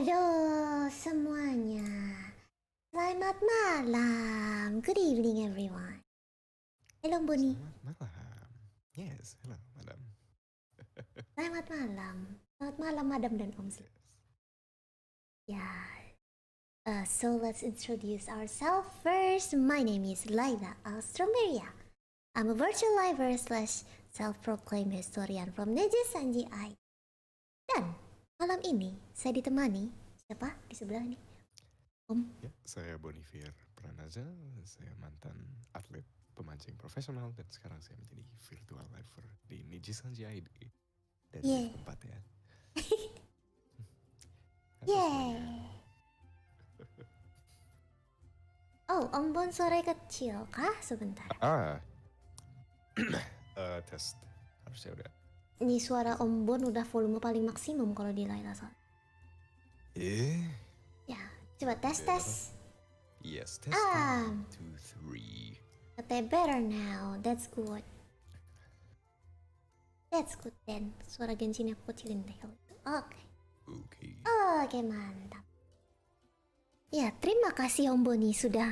Halo semuanya, selamat malam. Good evening everyone. Hello Bonnie. Selamat malam. Yes, hello madam. Selamat malam. Selamat malam madam dan om. Yeah. So let's introduce ourselves first. My name is Layla Alstroemeria. I'm a virtual lifer slash self-proclaimed historian from NIJISANJI. Dan malam ini saya ditemani siapa di sebelah ini? Om. Ya, saya Bonnivier Pranaza. Saya mantan atlet pemancing profesional dan sekarang saya menjadi virtual lifer di NIJISANJI ID. Dan di tempat ya. Yeay. Oh, Om Bon suara kecil kah? Sebentar. Tes. Harusnya udah. Ini suara Om Bon udah volume paling maksimum kalau di Layla soal. Ya, coba tes. Yes, tes. 1, 2, 3. Okay, better now. That's good. That's good then. Suara Genshin aku kecilin deh kalau itu. Oke, mantap. Ya, terima kasih Om Boni sudah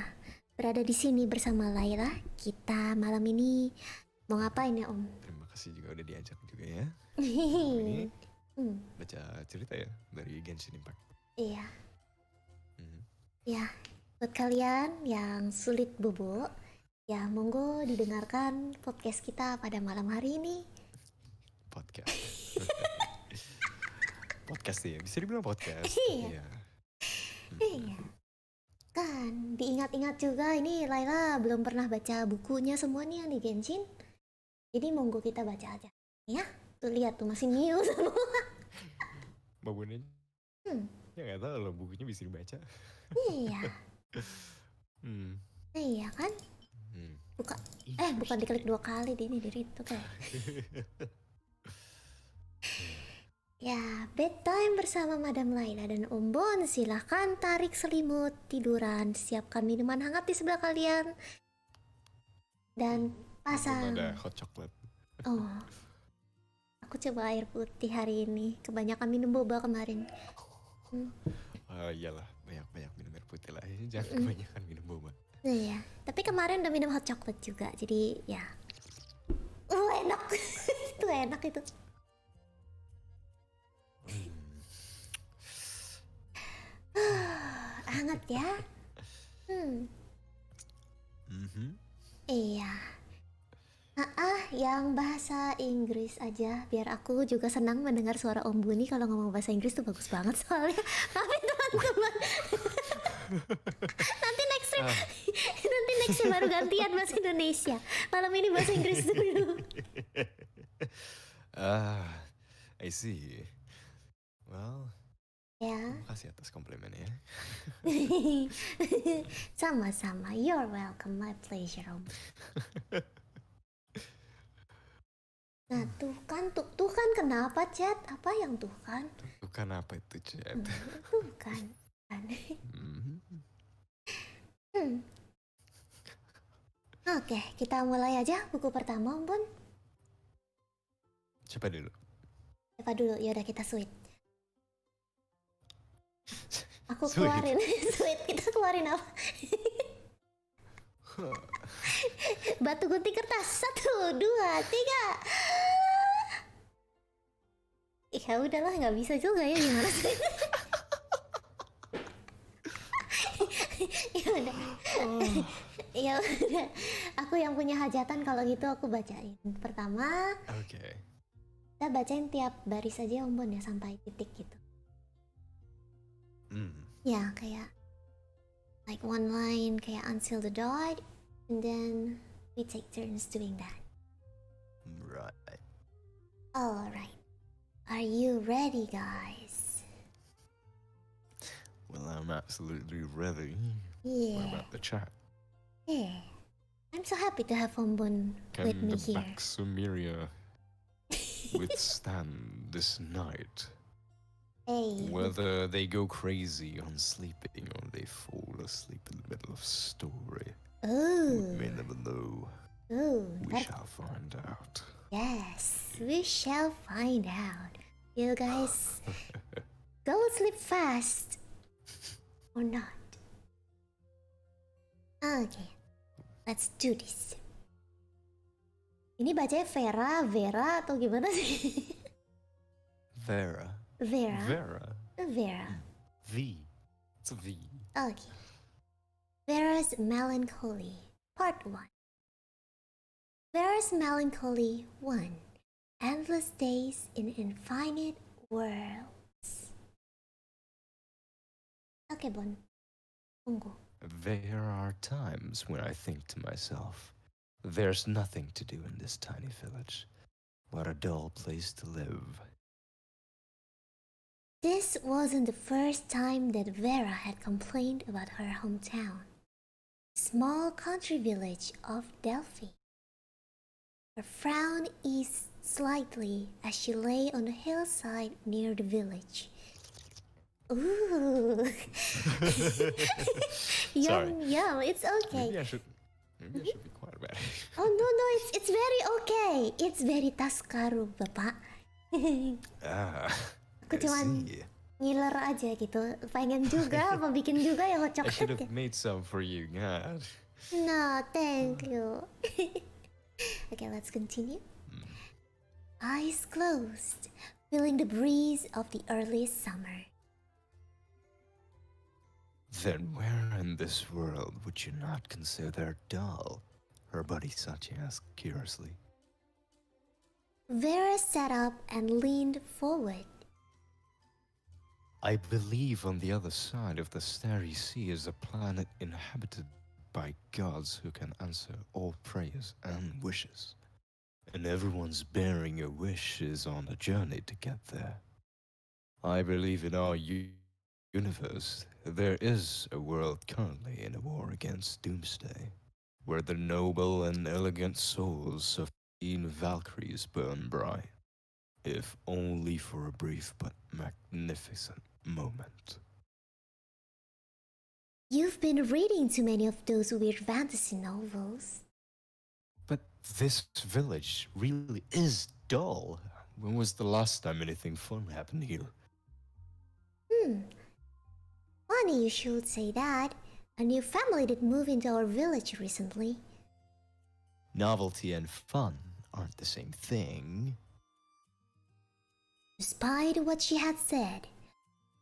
berada di sini bersama Layla. Kita malam ini mau ngapain ya Om? Terima kasih juga udah diajak juga ya. Ini baca cerita ya dari Genshin Impact. Iya. Ya, buat kalian yang sulit bobo, ya monggo didengarkan podcast kita pada malam hari ini. Podcast. Podcast ya, bisa dibilang podcast. Iya. Iya. Kan diingat-ingat juga ini Layla belum pernah baca bukunya semua nih yang di Genshin. Jadi monggo kita baca aja. Ya, tuh lihat tuh masih new semua. Babonnya. Ya nggak tahu loh bukunya bisa dibaca. Iya. Iya kan? Bukan diklik 2 kali di itu kan. Ya, bedtime bersama Madam Layla dan Om Bon. Silahkan tarik selimut, tiduran, siapkan minuman hangat di sebelah kalian. Dan pasang. Ada hot chocolate. Oh, aku coba air putih hari ini. Kebanyakan minum boba kemarin. Iyalah, banyak-banyak minum air putih lah. Jangan kebanyakan minum boba. Iya, tapi kemarin udah minum hot chocolate juga. Jadi ya, enak. Itu enak itu. Hangat ya. Iya. Yang bahasa Inggris aja biar aku juga senang mendengar suara Om Buni kalau ngomong bahasa Inggris tuh bagus banget soalnya. Maafin teman-teman. Nanti next time baru gantian bahasa Indonesia. Malam ini bahasa Inggris dulu. I see. Well, ya. Terima kasih atas komplimennya. Sama-sama. You're welcome. My pleasure, Om. Nah, tuh kan kenapa, Chat? Apa yang tuh kan? Tuh kan apa itu, Chat? Tuh kan. Oke, kita mulai aja buku pertama, Om Bon. Siapa dulu? Ya udah kita sweet. Aku keluarin sweet. Kita keluarin apa? Batu gunting kertas. 1, 2, 3. Ya udahlah, nggak bisa juga ya, gimana sih? Ya udah. Aku yang punya hajatan kalau gitu aku bacain. Pertama. Oke. Kita bacain tiap baris aja Om Bon ya sampai titik gitu. Ya kayak like one line kayak until the dot, and then we take turns doing that. Right. Alright. Are you ready, guys? Well, I'm absolutely ready. Yeah. What about the chat? Yeah. I'm so happy to have Om Bon with me here. Can the baik-baik withstand this night? Hey. Whether they go crazy on sleeping or they fall asleep in the middle of story. Oh. We may never know. Oh. We shall find out. Yes, we shall find out. You guys Go sleep fast. Or not. Okay. Let's do this. Ini bacanya Vera, atau gimana sih? Vera. Vera. V. It's a V. Okay. Vera's Melancholy, Part 1. Vera's Melancholy 1. Endless days in infinite worlds. Okay, Bon. Tunggu. There are times when I think to myself, there's nothing to do in this tiny village. What a dull place to live. This wasn't the first time that Vera had complained about her hometown, small country village of Delphi. Her frown eased slightly as she lay on a hillside near the village. Ooh. Sorry. Yum, it's okay. Maybe I should be quiet about it. Oh no, it's very okay. It's very taskaru, Bapak. Aku I cuman see. ngiler aja gitu. Pengen juga, mau bikin juga yang I should coklat. have made some for you, God. No, thank you. Okay, let's continue. Eyes closed, feeling the breeze of the early summer. Then where in this world would you not consider dull? Her buddy Sachi asked curiously. Vera sat up and leaned forward. I believe on the other side of the starry sea is a planet inhabited by gods who can answer all prayers and wishes. And everyone's bearing a wish is on a journey to get there. I believe in our universe, there is a world currently in a war against Doomsday, where the noble and elegant souls of 15 Valkyries burn bright, if only for a brief but magnificent moment. You've been reading too many of those weird fantasy novels. But this village really is dull. When was the last time anything fun happened here? Funny you should say that. A new family did move into our village recently. Novelty and fun aren't the same thing. Despite what she had said,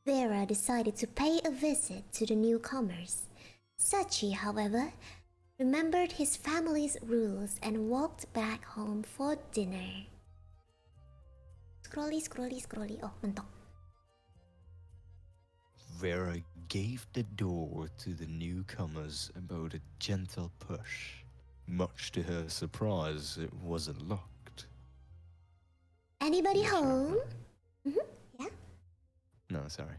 Vera decided to pay a visit to the newcomers. Sachi, however, remembered his family's rules and walked back home for dinner. Scrolly. Oh, mentok. Vera gave the door to the newcomers about a gentle push. Much to her surprise, it wasn't locked. Anybody home? Yeah? No, sorry.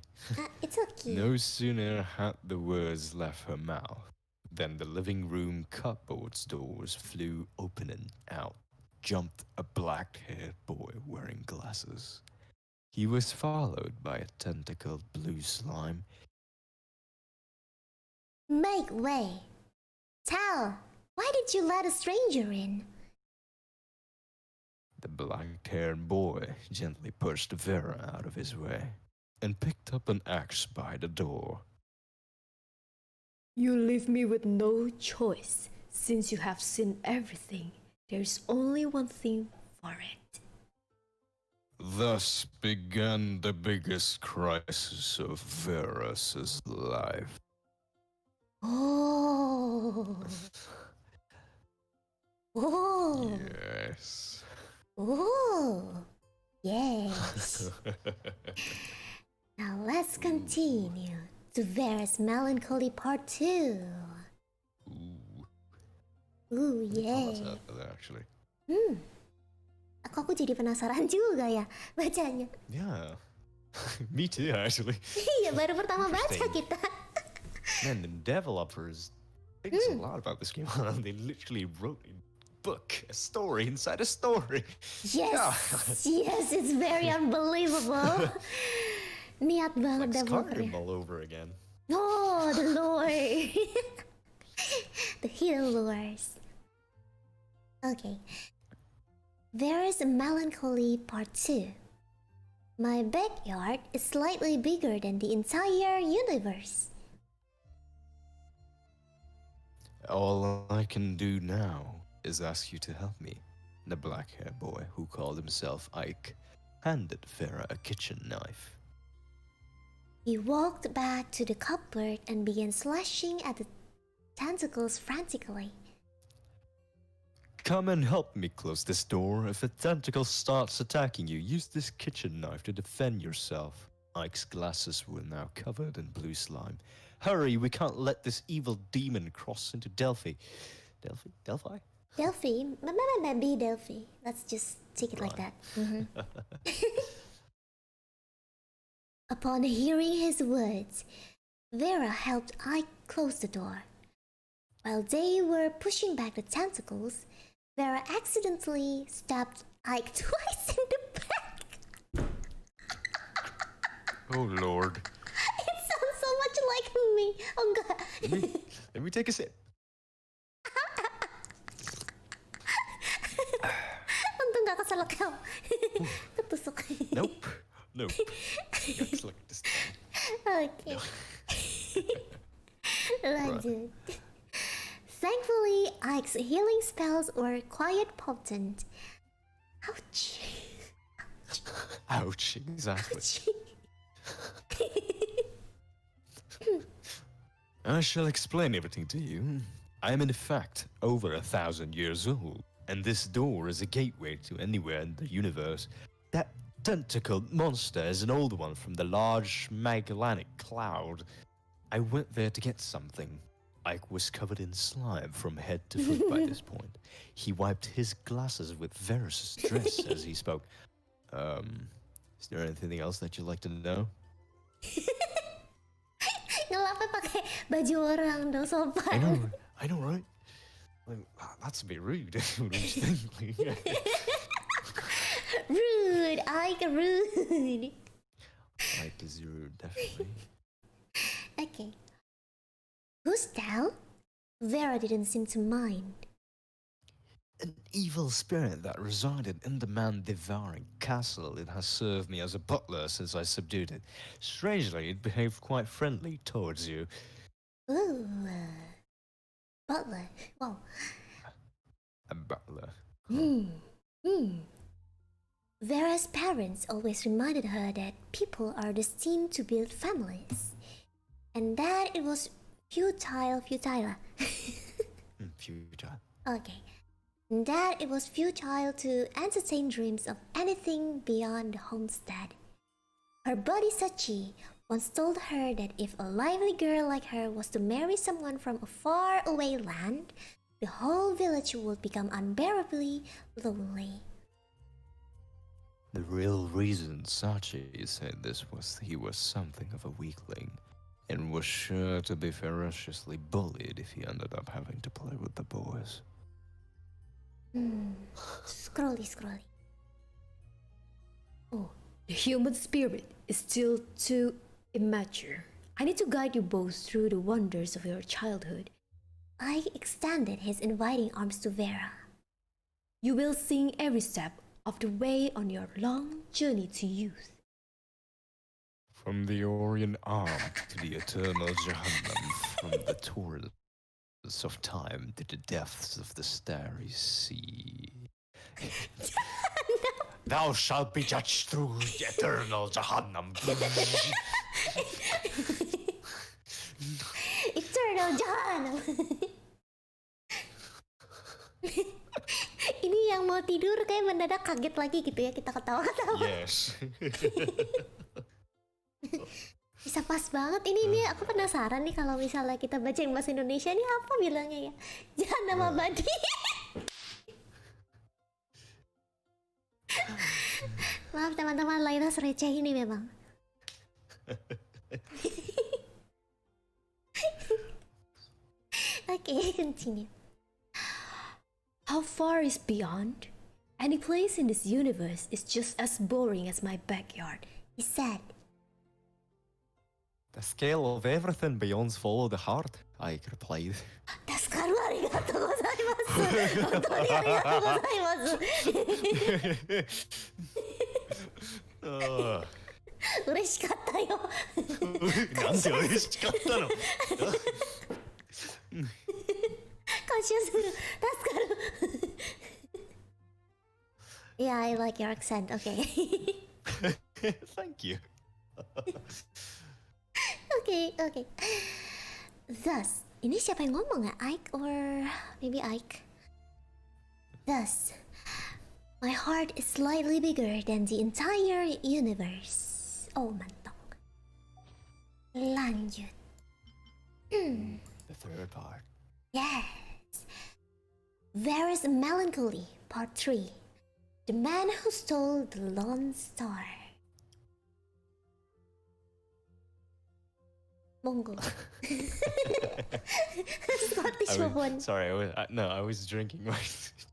It's okay. No sooner had the words left her mouth than the living room cupboard's doors flew open and out jumped a black-haired boy wearing glasses. He was followed by a tentacled blue slime. Make way. Tal, why did you let a stranger in? The black-haired boy gently pushed Vera out of his way and picked up an axe by the door. You leave me with no choice. Since you have seen everything, there's only one thing for it. Thus began the biggest crisis of Vera's life. Oh. Oh. Yes. Oh. Yes. Now let's continue to Vera's Melancholy Part 2. Ooh, yeah. Actually. Aku jadi penasaran juga ya bacanya. Yeah. Me too, actually. Iya, baru pertama baca kita. Man, the developers thinks a lot about this game. They literally wrote a book, a story inside a story. Yes, yes, it's very unbelievable. Niat banget Like developernya. Skyrim all over again. Oh, the lore. The hidden lores. Okay. Vera's Melancholy Part 2. My backyard is slightly bigger than the entire universe. All I can do now is ask you to help me. The black-haired boy who called himself Ike handed Vera a kitchen knife. He walked back to the cupboard and began slashing at the tentacles frantically. Come and help me close this door. If a tentacle starts attacking you, use this kitchen knife to defend yourself. Ike's glasses were now covered in blue slime. Hurry, we can't let this evil demon cross into Delphi. Delphi? Maybe Delphi. Let's just take it like that. Upon hearing his words, Vera helped Ike close the door. While they were pushing back the tentacles, Vera accidentally stabbed Ike twice in the back. Oh, Lord. It sounds so much like me. Oh, God. Let me take a sip. Untung gak keselak kau. Ketusuk. Nope. Got slicked this time. Okay. Lanjut. Thankfully, Ike's healing spells were quite potent. Ouch. Ouch, exactly. I shall explain everything to you. I am in fact over 1,000 years old, and this door is a gateway to anywhere in the universe. That tentacled monster is an old one from the large Magellanic Cloud. I went there to get something. Ike was covered in slime from head to foot by this point. He wiped his glasses with various stress as he spoke. Is there anything else that you'd like to know? Ngelapnya pakai baju orang dong sopan. I know, right? Like, that's a bit rude, don't you think? Rude, Ike rude. Ike is rude, definitely. Okay. Whose tell? Vera didn't seem to mind. An evil spirit that resided in the man-devouring castle. It has served me as a butler since I subdued it. Strangely, it behaved quite friendly towards you. Ooh. Butler. Wow. A butler. Vera's parents always reminded her that people are destined to build families. And that it was futile. Futile. Okay. And that it was futile to entertain dreams of anything beyond the homestead. Her buddy Sachi once told her that if a lively girl like her was to marry someone from a far-away land, the whole village would become unbearably lonely. The real reason Sachi said this was he was something of a weakling, and was sure to be ferociously bullied if he ended up having to play with the boys. Scrolly. Oh, the human spirit is still too immature. I need to guide you both through the wonders of your childhood. Ike extended his inviting arms to Vera. You will sing every step of the way on your long journey to youth. From the Orient Arm to the eternal Jahannam, from the torrents of time to the depths of the starry sea. Thou shalt be judged through the eternal Jahannam. Eternal Jahannam. Ini yang mau tidur kayak mendadak kaget lagi gitu ya, kita ketawa-ketawa. Yes. Bisa pas banget. Ini aku penasaran nih kalau misalnya kita baca yang bahasa Indonesia ini apa bilangnya ya? Jahannam abadi. Maaf teman-teman, Layla sereceh ini memang. Okay, continue. How far is beyond? Any place in this universe is just as boring as my backyard, He said. The scale of everything beyond's follow the heart, Ike replied. Tasukaru arigatou gozaimasu. Hontou ni arigatou gozaimasu. 嬉しかったよ。なんで嬉しかったの？感謝する。助かる。Yeah, I like your accent. Okay. Thank you. Okay. Thus, ini siapa yang ngomong ya? Ike or maybe Ike? Thus, my heart is slightly bigger than the entire universe. Oh, mantap. Lanjut. The third part. Yes. There is melancholy, part 3. The man who stole the Lone Star. Monggo. Scottish Bobon. Sorry, I was drinking.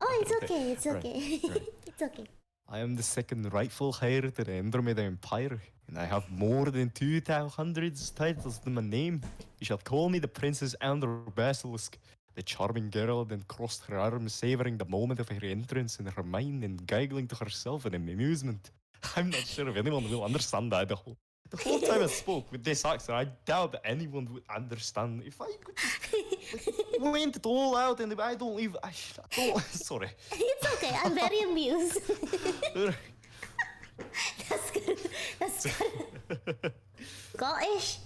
Oh, it's okay. It's Right, okay. right. It's okay. I am the second rightful heir to the Andromeda Empire, and I have more than 200 titles to my name. You shall call me the Princess Andor Basilisk. The charming girl then crossed her arms, savoring the moment of her entrance in her mind and giggling to herself in amusement. I'm not sure if anyone will understand that. The whole time I spoke with this accent, I doubt that anyone would understand. If I could just went it all out and I don't even... I don't... Sorry. It's okay. I'm very amused. That's good. Scottish.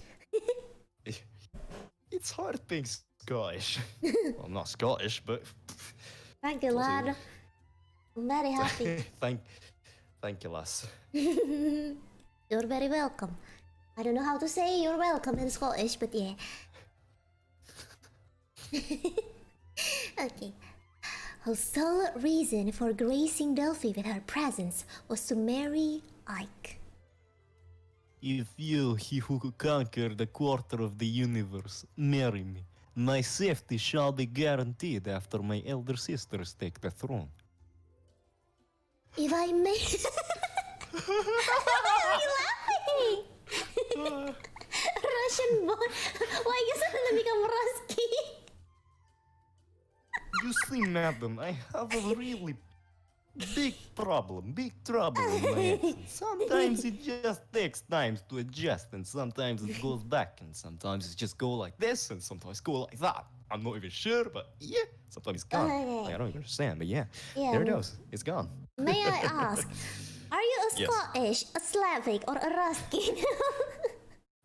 It's hard being Scottish. Well, I'm not Scottish, but... Thank you, lad. I'm very happy. Thank you, lass. You're very welcome. I don't know how to say you're welcome in Scottish, but yeah. Okay. Her sole reason for gracing Delphi with her presence was to marry Ike. If you, he who could conquer the quarter of the universe, marry me, my safety shall be guaranteed after my elder sisters take the throne. If I may... Why are you laughing? Russian boy. Why you suddenly become Rusky? You see, madam, I have a really big trouble in my accent. Sometimes it just takes time to adjust, and sometimes it goes back, and sometimes it just go like this, and sometimes go like that. I'm not even sure, but yeah, sometimes it's gone. Like, I don't even understand, but yeah, there it goes. It's gone. May I ask, are you a Yes. Scottish, a Slavic, or a Rusky?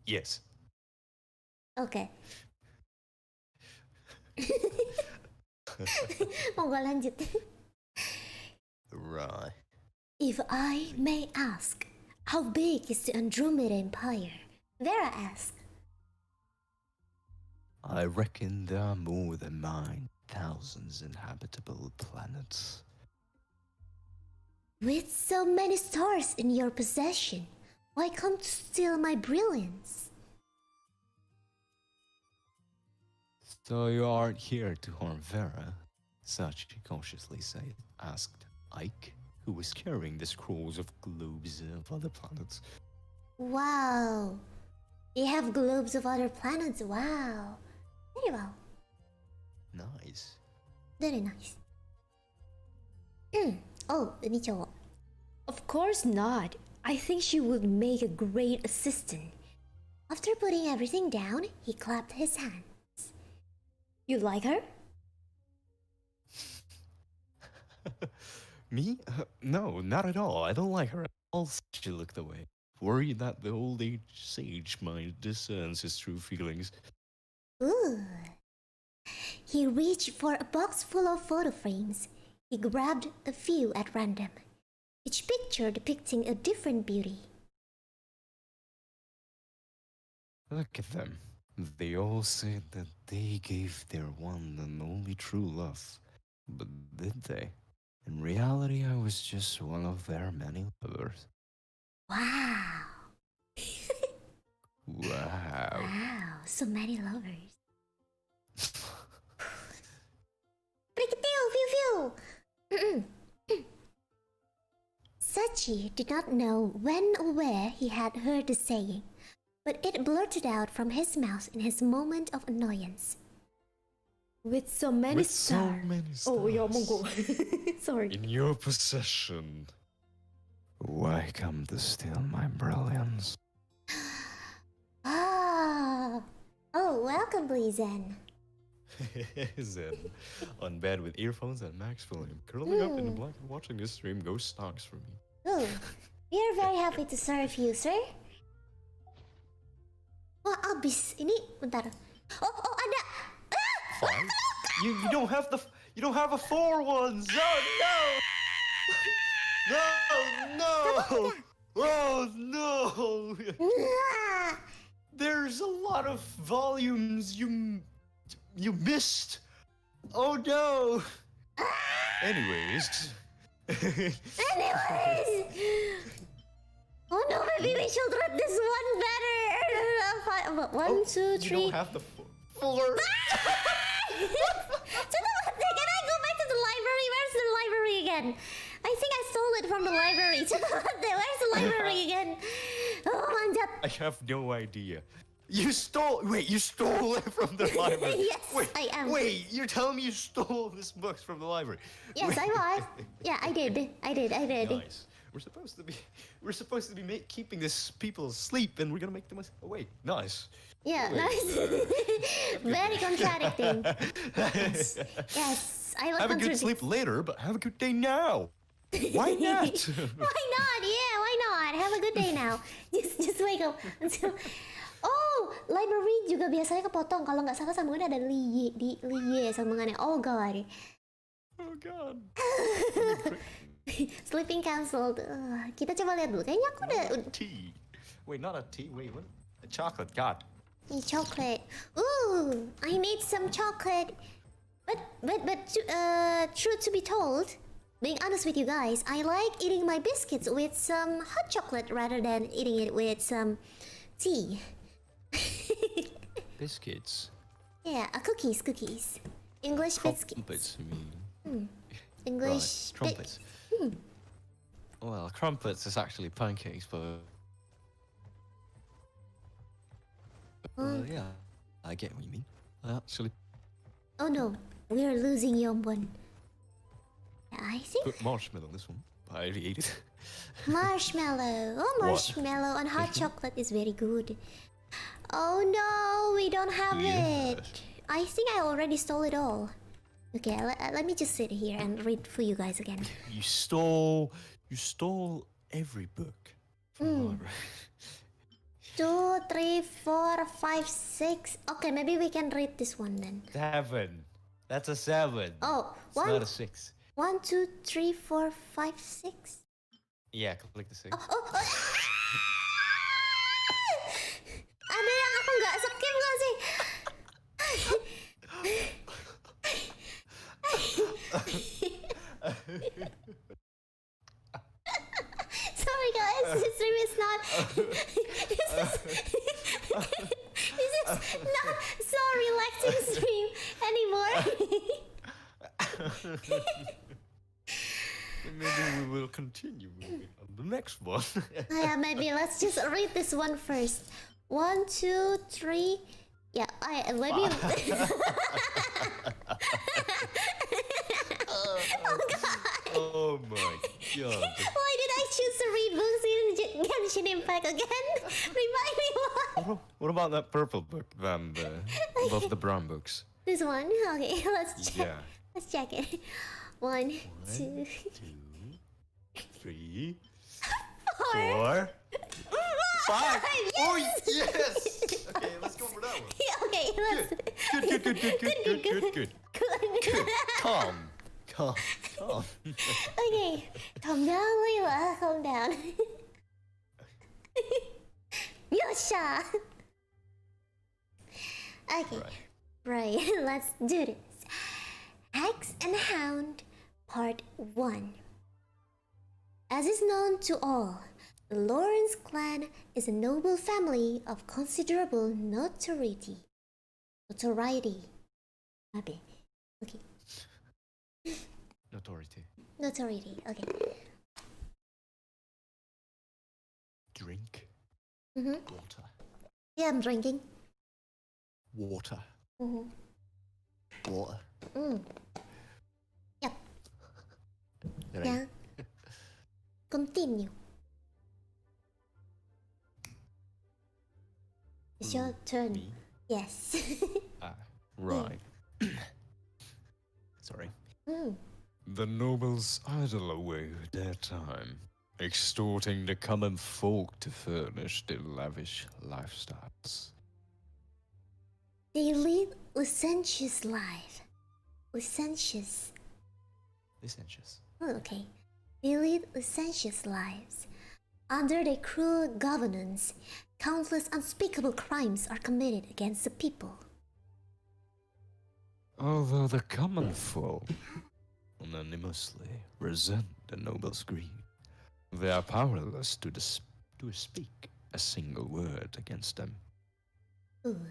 Yes. Okay. Monggo lanjut. Right. If I may ask, how big is the Andromeda Empire? Vera asks. I reckon there are more than 9,000 inhabitable planets. With so many stars in your possession, why come to steal my brilliance? So you aren't here to harm Vera? Sachi cautiously asked Ike, who was carrying the scrolls of globes of other planets. Wow. They have globes of other planets. Wow. Very well. Nice. Very nice. Oh, ini cowok. Of course not. I think she would make a great assistant. After putting everything down, he clapped his hands. You like her? Me? No, not at all. I don't like her at all. She looked away, worried that the old age sage might discern his true feelings. Ooh. He reached for a box full of photo frames. He grabbed a few at random, each picture depicting a different beauty. Look at them. They all said that they gave their one and only true love. But did they? In reality, I was just one of their many lovers. Wow. Wow. Wow, so many lovers. Pew pew. Sachi did not know when or where he had heard the saying, but it blurted out from his mouth in his moment of annoyance. With so many With so stars. many Oh, yeah, stars monggo. Sorry. in your possession, why I come to steal my brilliance. Ah. Oh, welcome, please, Zen. Zen, on bed with earphones and max volume, curling up in the blanket watching this stream go stonks for me. Oh, we are very happy to serve you, sir. Wah, abis. Ini, bentar. Oh, ada. Fine. You don't have a 4 ones. Oh no! Oh no! Ah. There's a lot of volumes you missed. Oh no! Anyways. Oh no, maybe we should read this one better. 1, 2, 3. You don't have the 4. Can I go back to the library? Where's the library again? I think I stole it from the library. Where's the library again? Oh, manjat. I have no idea. You stole it from the library. Yes, I am. Wait, you're telling me you stole this books from the library? Yes, I was. Yeah, I did. Nice. We're supposed to be keeping this people asleep, and we're gonna make them awake. Nice. Yeah, nice. Very contradicting. Yes, I will Have a good contradict. sleep later, but have a good day now. Why not? Why not? Yeah, why not? Have a good day now. Just wake up until. Oh, library juga biasanya kepotong. Kalau nggak salah sambungannya ada liye sambungannya. Oh god. Oh god. Sleeping cancelled. Kita coba lihat dulu. Kayaknya aku udah. Tea. Wait, not a tea. Wait, what? A chocolate. God. Chocolate. Ooh, I need some chocolate. But truth to be told, being honest with you guys, I like eating my biscuits with some hot chocolate rather than eating it with some tea. Biscuits. Yeah, cookies. English biscuits. Crumpets, you mean? English right, crumpets. Well, crumpets is actually pancakes, but yeah, I get what you mean. Actually, Oh no, we're losing Yombon. I think put marshmallow on this one. I already ate it. marshmallow. Oh, marshmallow and hot chocolate is very good. Oh no, we don't have Yes. it. I think I already stole it all. Okay, let me just sit here and read for you guys again. You stole every book from the library. 2, 3, 4, 5, 6. Okay, maybe we can read this one then. 7. That's a 7. Oh, It's not a 6. 1, 2, 3, 4, 5, 6. Yeah, click the 6. Ada yang aku nggak skip nggak sih? Sorry guys, this stream is not. This is not so relaxing stream anymore. Maybe we will continue moving on the next one. Yeah, maybe let's just read this one first. 1, 2, 3. Yeah, maybe. Oh my god. Why did I choose to read books in Genshin Impact again? Remind me why. What about that purple book, above the brown books? This one? Okay, let's check. Yeah. Let's check it. 1, 2, 3, 4. 4, 5. Oh yes! Okay, let's go for that one. Okay, let's. Good. Calm. Okay, calm down, Layla. Calm down. Yosha. Okay, right. Let's do this. Axe and Hound, Part 1. As is known to all, the Lawrence clan is a noble family of considerable notoriety. Okay. Notoriety, okay. Drink. Water. Yeah, I'm drinking. Water. Water. Yep. Right. Yeah. Continue. It's your turn. Me? Yes. Right. Sorry. Mm. The nobles idle away their time, extorting the common folk to furnish their lavish lifestyles. They lead licentious life. Licentious. Licentious. Oh, okay. They lead licentious lives. Under their cruel governance, countless unspeakable crimes are committed against the people. Although the common folk unanimously resent the nobles' greed, they are powerless to speak a single word against them. Ooh.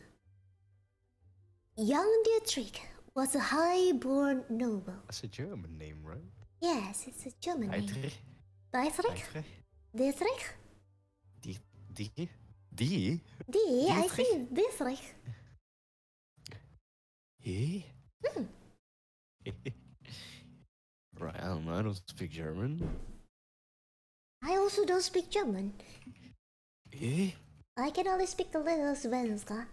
Young Dietrich was a high-born noble. That's a German name, right? Yes, it's a German name. Dietrich? Dietrich? Dietrich? Die? I think Dietrich. Eh? Hmm. Right, I don't speak German. I also don't speak German. Eh? I can only speak a little Svenska.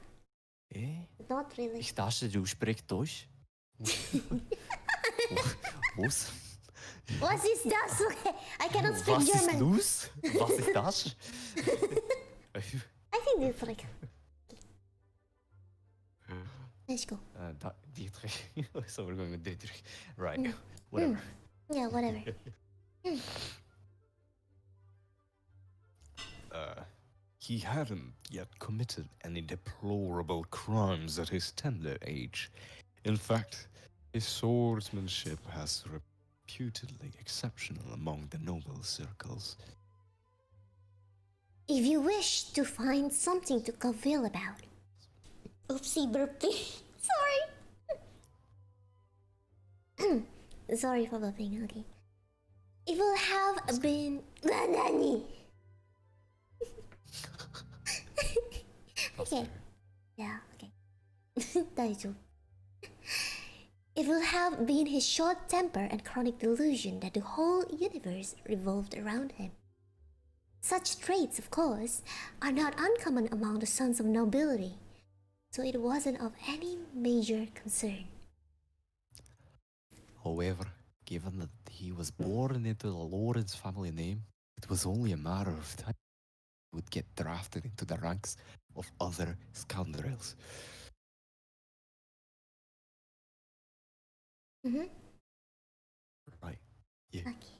Eh? Not really. Ich dachte, du sprichst Deutsch. Was? What is das? I cannot speak Was German. ist los? Was ist das? I think Dietrich. Let's go. Dietrich. So we're going with Dietrich. Right. Whatever. Yeah, whatever. He hadn't yet committed any deplorable crimes at his tender age. In fact, his swordsmanship has reputedly exceptional among the noble circles. If you wish to find something to cavil about. Oopsie burping. Sorry. Sorry for burping, okay. It will have been... Nani? Okay. Yeah, okay. 大丈夫. It will have been his short temper and chronic delusion that the whole universe revolved around him. Such traits, of course, are not uncommon among the sons of nobility, so it wasn't of any major concern. However, given that he was born into the Lawrence family name, it was only a matter of time he would get drafted into the ranks of other scoundrels. Mm-hmm. Right. You, Okay.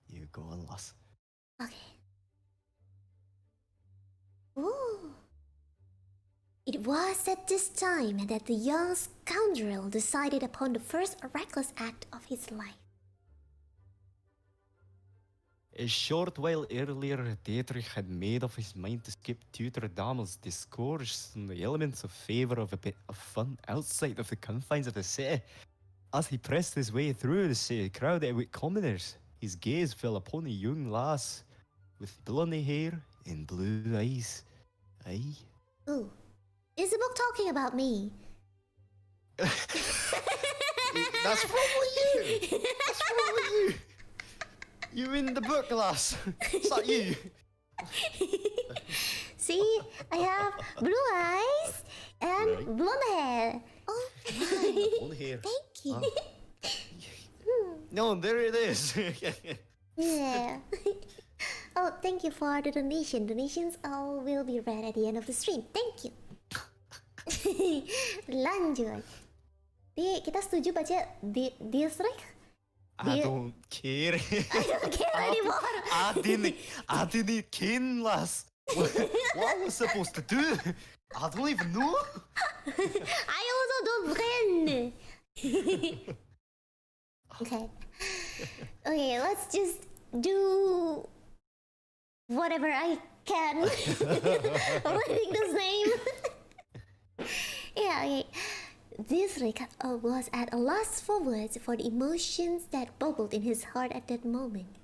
you go on, lass. Okay. Ooh. It was at this time that the young scoundrel decided upon the first reckless act of his life. A short while earlier, Dietrich had made up his mind to skip tutor Damel's discourse on the elements of favor of a bit of fun outside of the confines of the city. As he pressed his way through the city crowded with commoners, his gaze fell upon a young lass with blonde hair and blue eyes. Aye. Ooh. Is the book talking about me? That's probably you! That's probably you! You in the book, lass! Is that you? See, I have blue eyes and Right. blonde hair. Oh, Blonde hair. thank you. No, there it is. Yeah. Oh, thank you for the donation. Donations all will be read at the end of the stream. Thank you. Lanjut. Kita setuju baca Dietrich? I don't care. I don't care anymore. I didn't ken, lass. What I was supposed to do? I don't even know. I also don't brand. Okay. Okay, let's just do whatever I can. Reading this name. Yeah, okay. Dietrich was at a loss for words for the emotions that bubbled in his heart at that moment.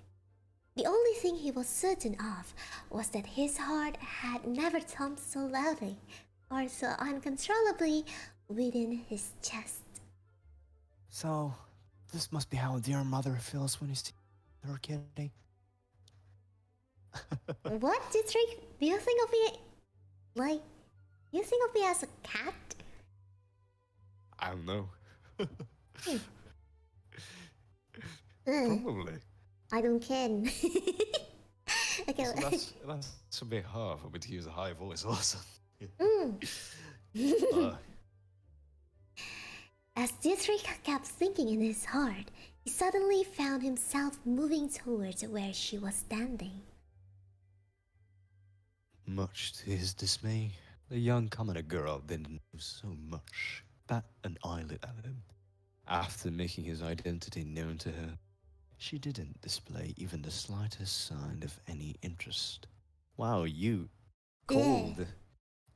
The only thing he was certain of was that his heart had never thumped so loudly or so uncontrollably within his chest. So, this must be how a dear mother feels when he's her kitty. What, Dietrich? Do you think of me like You think of me as a cat? I don't know. Ugh, Probably. I don't can. Okay. So that's a bit hard for me to use a high voice also. As Dietrich kept thinking in his heart, he suddenly found himself moving towards where she was standing. Much to his dismay, the young commoner girl didn't know so much, bat an eyelid at him. After making his identity known to her, she didn't display even the slightest sign of any interest. Wow, you cold.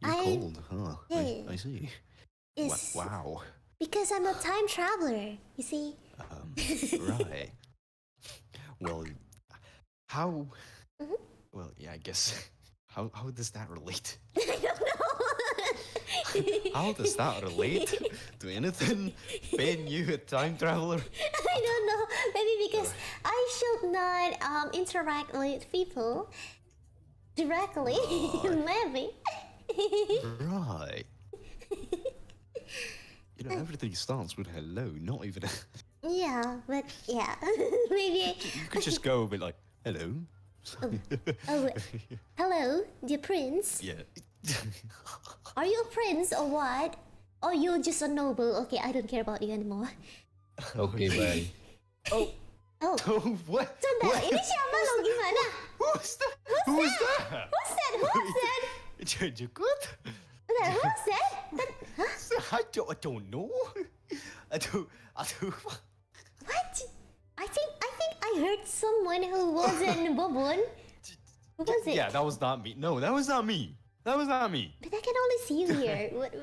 You're cold, huh? I see. It's Wow. because I'm a time traveler, you see? Right. Well, how... Well, yeah, I guess... How does that relate? I don't know. How does that relate to anything? Being you a time traveler? I don't know. Maybe because I should not interact with people directly. Maybe. Right. You know, everything starts with hello, not even... Yeah, but yeah. Maybe. You could just go a bit like, hello. Oh, hello, dear prince. Yeah. Are you a prince or what? Or you're just a noble? Okay, I don't care about you anymore. Okay, bye. Oh, Oh, what? Sunda, ini siapa lo gimana? Who's that? Who's that? Who's that? Who's that? Good? Who's that? Huh? I don't know. I don't... What? I think I heard someone who wasn't Bobon. Who was it? Yeah, that was not me. No, that was not me. That was not me. But I can only see you here. What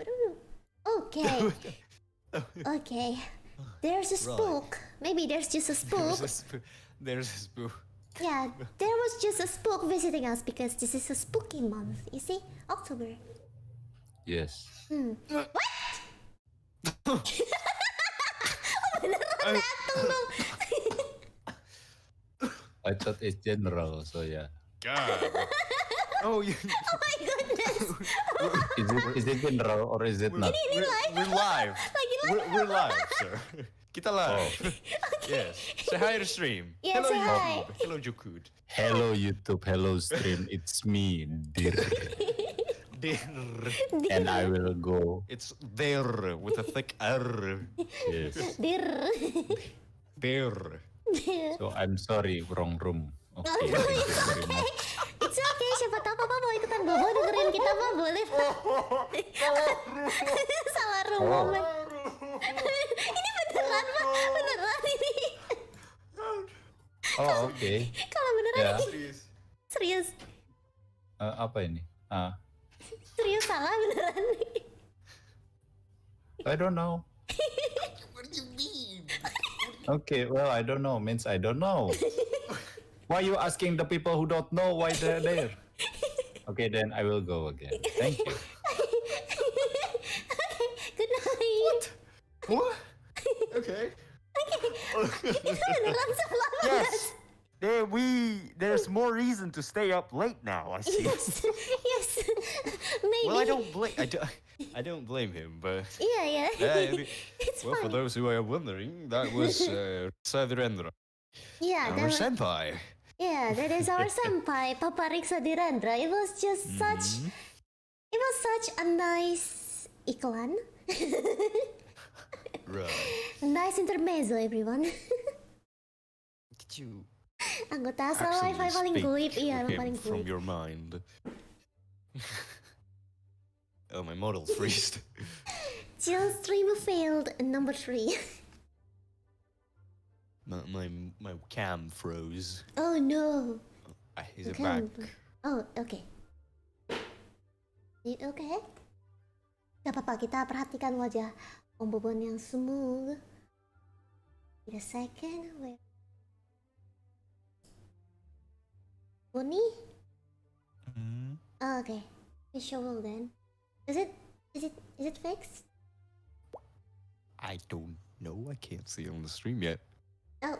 okay. Okay. There's a spook. Maybe there's just a spook. There's a spook. Yeah, there was just a spook visiting us because this is a spooky month. You see? October. Yes. What? Beneran dateng dong. I thought it's general, so yeah. God. Oh, you... Oh my goodness. Is it general or is it not? We're live. Lagi live. We're live, sir. Kita live. Yes. Say hi to the stream. Yeah, Hello, say hi. YouTube. Hello, Jukud. Hello YouTube, hello stream, it's me, Dir. And I will go. It's there with a thick R. Yes. Dir. There. So I'm sorry, wrong room. Okay, thank you very much. It's okay. Siapa tahu Papa mau ikutan bobo dengerin kita mah boleh. Salah room momen. Ini beneran mah, beneran ini. Oh, okay. Kalau beneran Ya. ini serius. Apa ini? Serius salah beneran nih. I don't know. What do you mean? Okay, well, I don't know means I don't know. Why you asking the people who don't know why they're there? Okay, then I will go again. Thank you. Okay, good night. What? Okay. Itu beneran salah banget. Yes. There's more reason to stay up late now. I see. Yes. Yes. Maybe. Well, I don't blame him, but Yeah. It's well, for fine. those who are wondering, that was Sadhirendra, Yeah, our senpai. yeah, that is our senpai, Papa Riksa Direndra. It was just it was such a nice iklan. Right. Nice intermezzo, everyone. Did you Anggota asal actually wifi paling speak guip, iya, him paling from guip. your mind? Oh, my model freezed. Chill stream failed, number 3. my cam froze. Oh no. Is it back? Oh, okay. Okay? Gak apa-apa, kita perhatikan wajah Om Bobon yang smooth. Wait a second, where... Bonnie? Oh, okay. Visual then. Is it fixed? I don't know. I can't see it on the stream yet. Oh.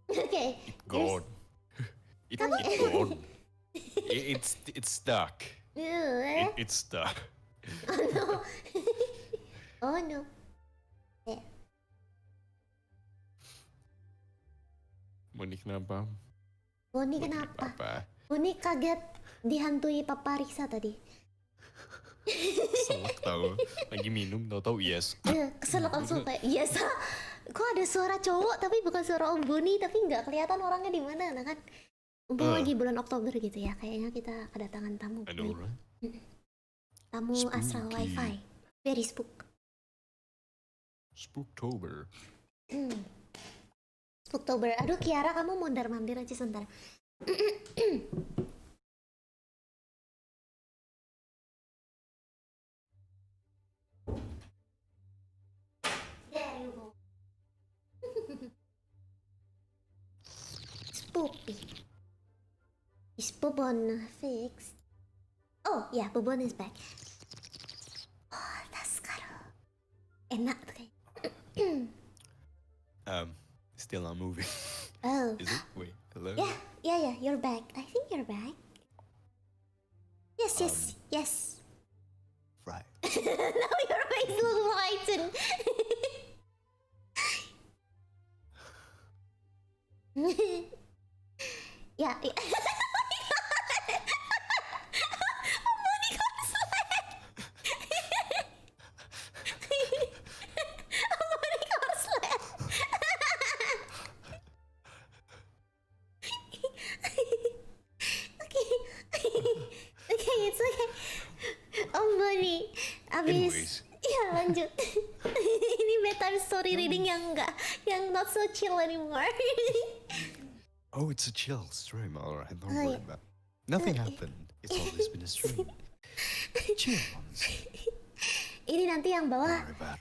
Okay. Gone. It's gone. It's stuck. It's the... Oh no. Oh no. Eh, Moni kenapa? Bonnie Moni kenapa? apa? Bonnie kaget dihantui papariksa tadi. Selek tau. Lagi minum tau-tau yes. Keselak langsung kayak yes. Kok ada suara cowok tapi bukan suara Om Boni, tapi nggak kelihatan orangnya di mana. Nah kan mumpung lagi bulan Oktober gitu ya, kayaknya kita kedatangan tamu. I know, right? Tamu astral Spooky. wifi. Very spook. Spooktober. Spooktober. Aduh Kiara, kamu mondar-mandir aja sebentar. There you go. Spoopy. Is Bobon fixed? Oh yeah, Bobon is back. Oh, Taskaru. Enak tuh kayak. Still not moving. Oh. Is it? Wait, hello? Yeah, you're back. I think you're back. Yes, yes. Right. Now your face looks whitened. Yeah. Okay, it's okay. Om Boni, Anyways. ya lanjut. Ini bedtime story reading yang not so chill anymore. Oh, it's a chill stream, alright. Don't Oh, worry yeah. about it. Nothing happened. It's always been a stream. Chill ones. Ini nanti yang Don't bawah, worry about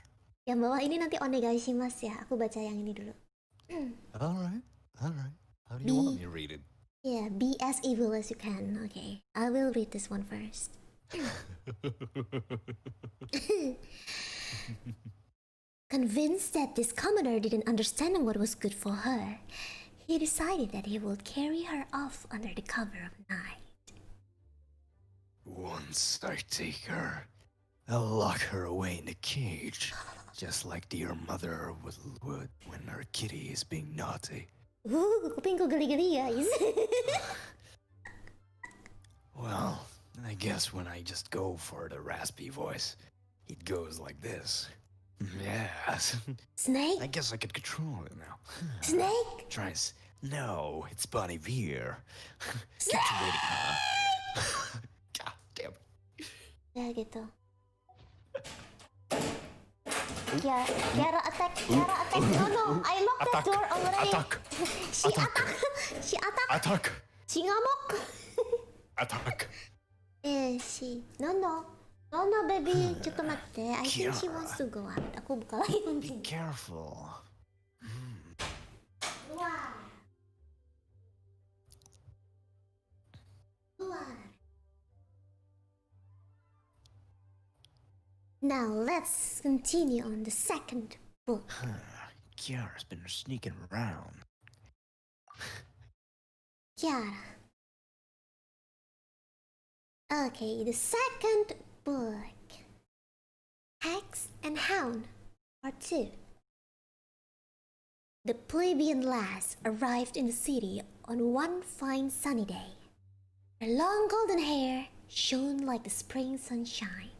it. ini nanti onegaishimasu ya. Aku baca yang ini dulu. Alright. How do you want me to read it? Yeah, be as evil as you can. Okay, I will read this one first. Convinced that this commoner didn't understand what was good for her, he decided that he would carry her off under the cover of night. Once I take her, I'll lock her away in a cage, just like dear mother would when her kitty is being naughty. Kupingku geli-geli guys. Well, I guess when I just go for the raspy voice, it goes like this. Yes. Snake? I guess I could control it now. Snake? No, it's Bonnivier. Get you ready, huh? God damn it. Ya gitu. Kiara attack. No, I locked the door already. She attack. She ngamuk. Attack. No, baby. Cukup I think she wants to go out. Aku buka lagi Be pintu. careful. Keluar. Now let's continue on the second book. Kiara's been sneaking around. Kiara. Okay, the second book. Hex and Hound, Part 2. The plebeian lass arrived in the city on one fine sunny day. Her long golden hair shone like the spring sunshine,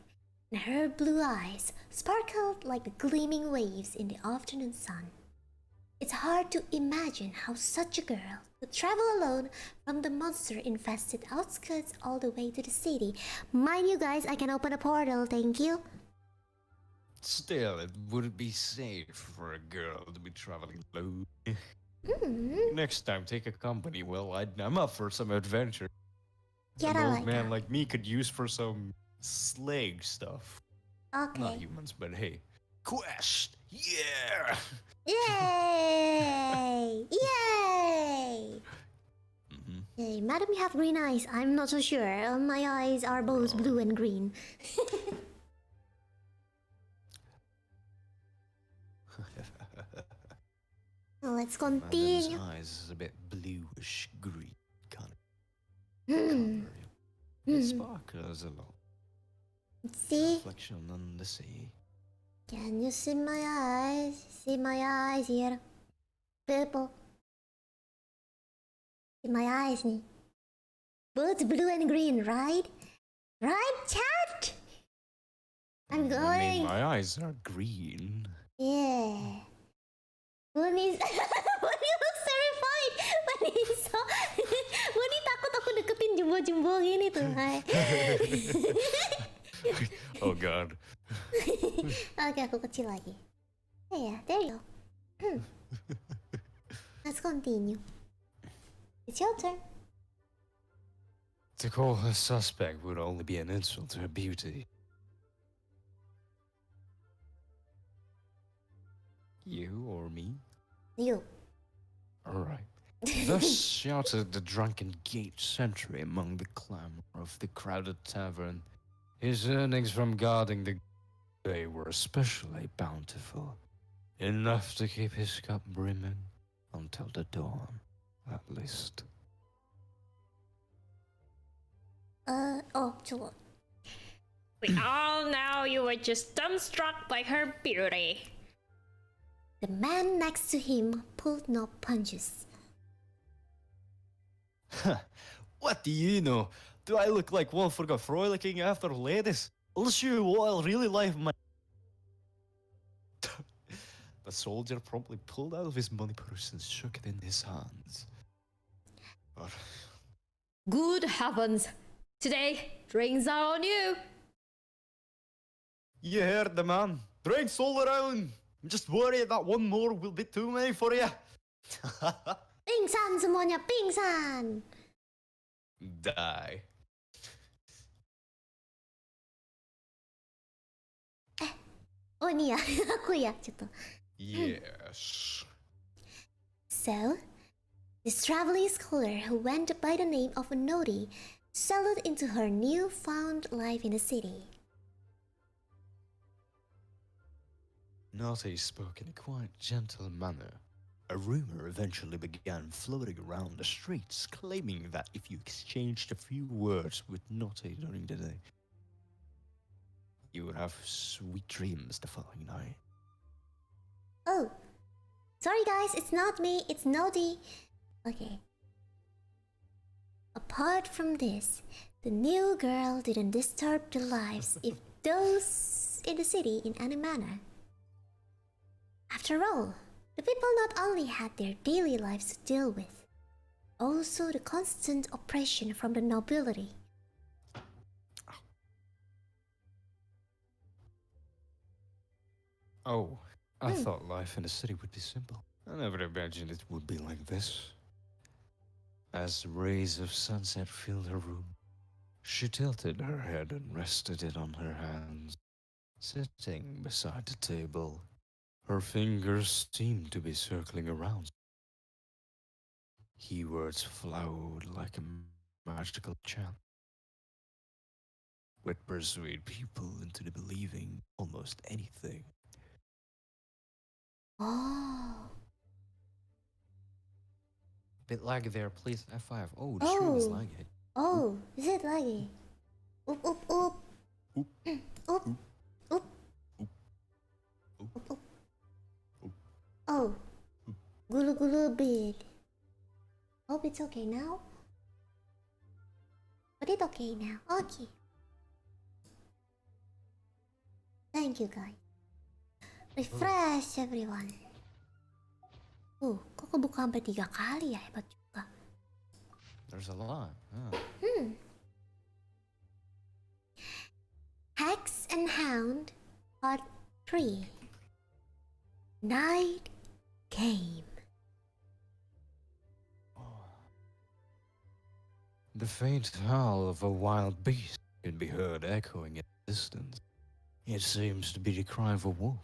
and her blue eyes sparkled like the gleaming waves in the afternoon sun. It's hard to imagine how such a girl could travel alone from the monster-infested outskirts all the way to the city. Mind you guys, I can open a portal, thank you. Still, it wouldn't be safe for a girl to be traveling alone. Next time, take a company. Well, I'm up for some adventure. Get An out old like man that. like me could use for some slaying stuff. Not Okay. humans, but hey. Quest! Yeah! Yay! Yay! Yay, madam, you have green eyes. I'm not so sure. My eyes are both blue and green. Well, let's Madam's continue. eyes is a bit bluish green kind of Hmm. color. It sparkles along. See? Reflection on the sea. Can you see my eyes? See my eyes here. Purple. See my eyes nih. Both blue and green, right? Right, chat? I'm I mean, going. my eyes are green. Yeah. Bonnie, Bonnie looks terrified when he saw. Bonnie takut aku deketin jumbo-jumbo gini tuh. Hai. Oh god. Oke, aku kecil lagi. Yeah, there you go. Let's continue. It's your turn. To call her suspect would only be an insult to her beauty. You or me? You. Alright. Thus shouted the drunken gate sentry among the clamor of the crowded tavern. His earnings from guarding the bay were especially bountiful, enough to keep his cup brimming until the dawn, at least. Cool. We all know you were just dumbstruck by her beauty. The man next to him pulled no punches. What do you know? Do I look like one for frolicking after ladies? I'll show you what I'll really like my... The soldier promptly pulled out of his money purse and shook it in his hands. But... Good heavens! Today, drinks are on you! You heard the man. Drinks all around. I'm just worried that one more will be too many for you. Pingsan semuanya, pingsan! Die. Oh ini ya, aku ya, gitu. Yes. So, this traveling scholar who went by the name of Nori settled into her newfound life in the city. Naughty spoke in a quite gentle manner. A rumor eventually began floating around the streets, claiming that if you exchanged a few words with Naughty during the day, you would have sweet dreams the following night. Oh, sorry guys, it's not me, it's Nodi. Okay. Apart from this, the new girl didn't disturb the lives of those in the city in any manner. After all, the people not only had their daily lives to deal with, also the constant oppression from the nobility. Oh, I thought life in the city would be simple. I never imagined it would be like this. As rays of sunset filled her room, she tilted her head and rested it on her hands. Sitting beside the table, her fingers seemed to be circling around. Keywords flowed like a magical chant, would persuade people into believing almost anything. Oh. Bit laggy there, please. F5. Oh, the stream is laggy. Oh, is it laggy? Oop, oop, oop. Oop. Oop. Oop. Oop. Oop, oop. Oh. Gulu gulu big. Hope it's okay now. But it's okay now. Okay. Thank you guys. Refresh everyone. Kok kebuka sampai 3 kali ya? Hebat juga. There's a lot. Hex and Hound Part 3. Night came. The faint howl of a wild beast can be heard echoing in the distance. It seems to be the cry of a wolf.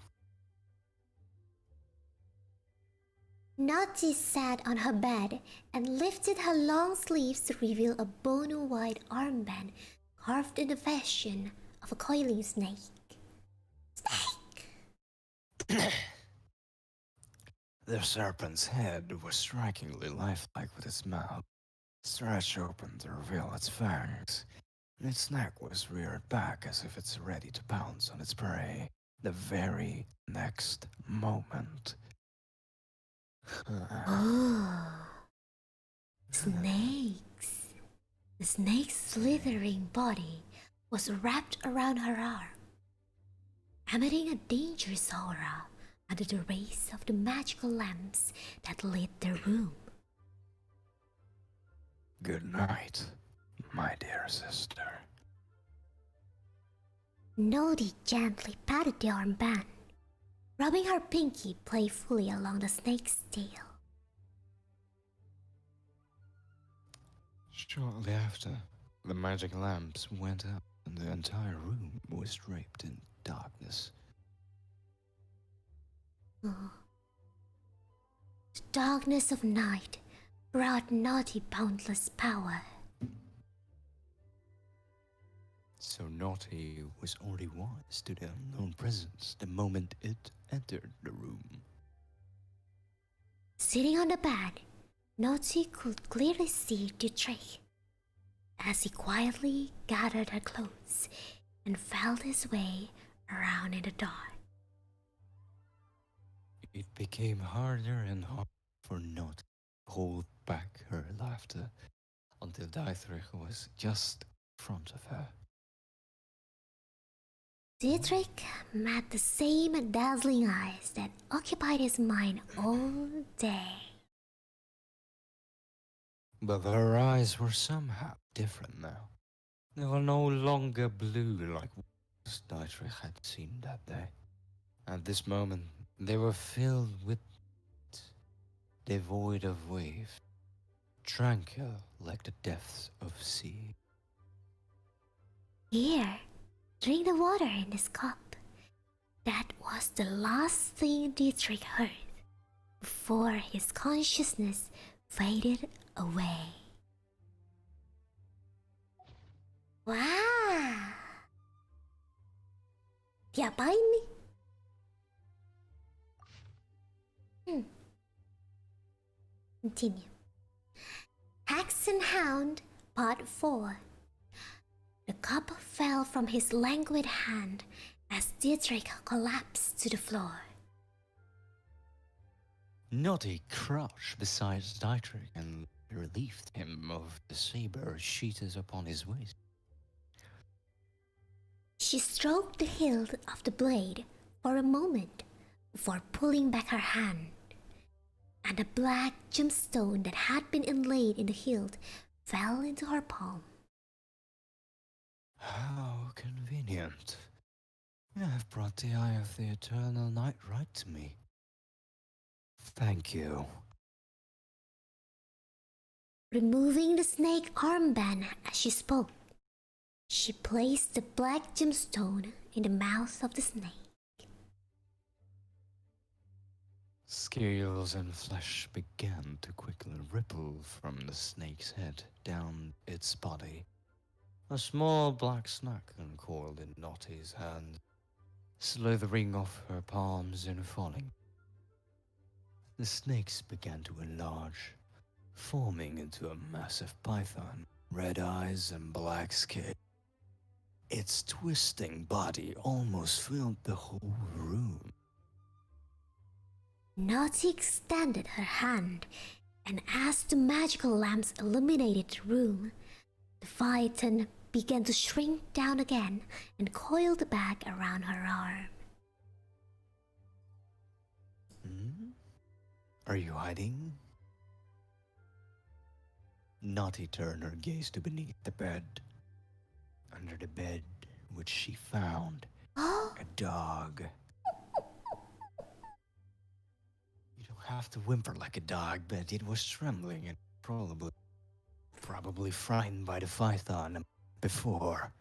Naughty sat on her bed and lifted her long sleeves to reveal a bone-white armband carved in the fashion of a coiling snake. The serpent's head was strikingly lifelike with its mouth stretched open to reveal its fangs. Its neck was reared back as if it's ready to pounce on its prey the very next moment. Oh, snakes. The snake's slithering body was wrapped around her arm, emitting a dangerous aura under the rays of the magical lamps that lit the room. Good night, my dear sister. Nodi gently patted the armband, rubbing her pinky playfully along the snake's tail. Shortly after, the magic lamps went out and the entire room was draped in darkness. Oh. The darkness of night brought Naughty boundless power. So Naughty was already wise to the unknown presence the moment it entered the room. Sitting on the bed, Naughty could clearly see the trick as he quietly gathered her clothes and felt his way around in the dark. It became harder and harder for Naughty to hold back her laughter until Dietrich was just in front of her. Dietrich met the same dazzling eyes that occupied his mind all day. But her eyes were somehow different now. They were no longer blue like Dietrich had seen that day. At this moment, they were filled with devoid of wave, tranquil like the depths of sea. Here, drink the water in this cup. That was the last thing Dietrich heard before his consciousness faded away. Wah! Diapain nih? Continue. Hex and Hound, Part 4. The cup fell from his languid hand as Dietrich collapsed to the floor. Naughty crouched beside Dietrich and relieved him of the saber sheathed upon his waist. She stroked the hilt of the blade for a moment before pulling back her hand, and a black gemstone that had been inlaid in the hilt fell into her palm. How convenient. You have brought the eye of the eternal night right to me. Thank you. Removing the snake armband as she spoke, she placed the black gemstone in the mouth of the snake. Scales and flesh began to quickly ripple from the snake's head down its body. A small black snake uncoiled in Naughty's hand, slithering off her palms and falling. The snakes began to enlarge, forming into a massive python, red eyes and black skin. Its twisting body almost filled the whole room. Naughty extended her hand, and as the magical lamps illuminated the room, the python began to shrink down again and coiled back around her arm. Are you hiding? Naughty turned her gaze to beneath the bed. Under the bed, which she found a dog. You don't have to whimper like a dog, but it was trembling and probably frightened by the python before.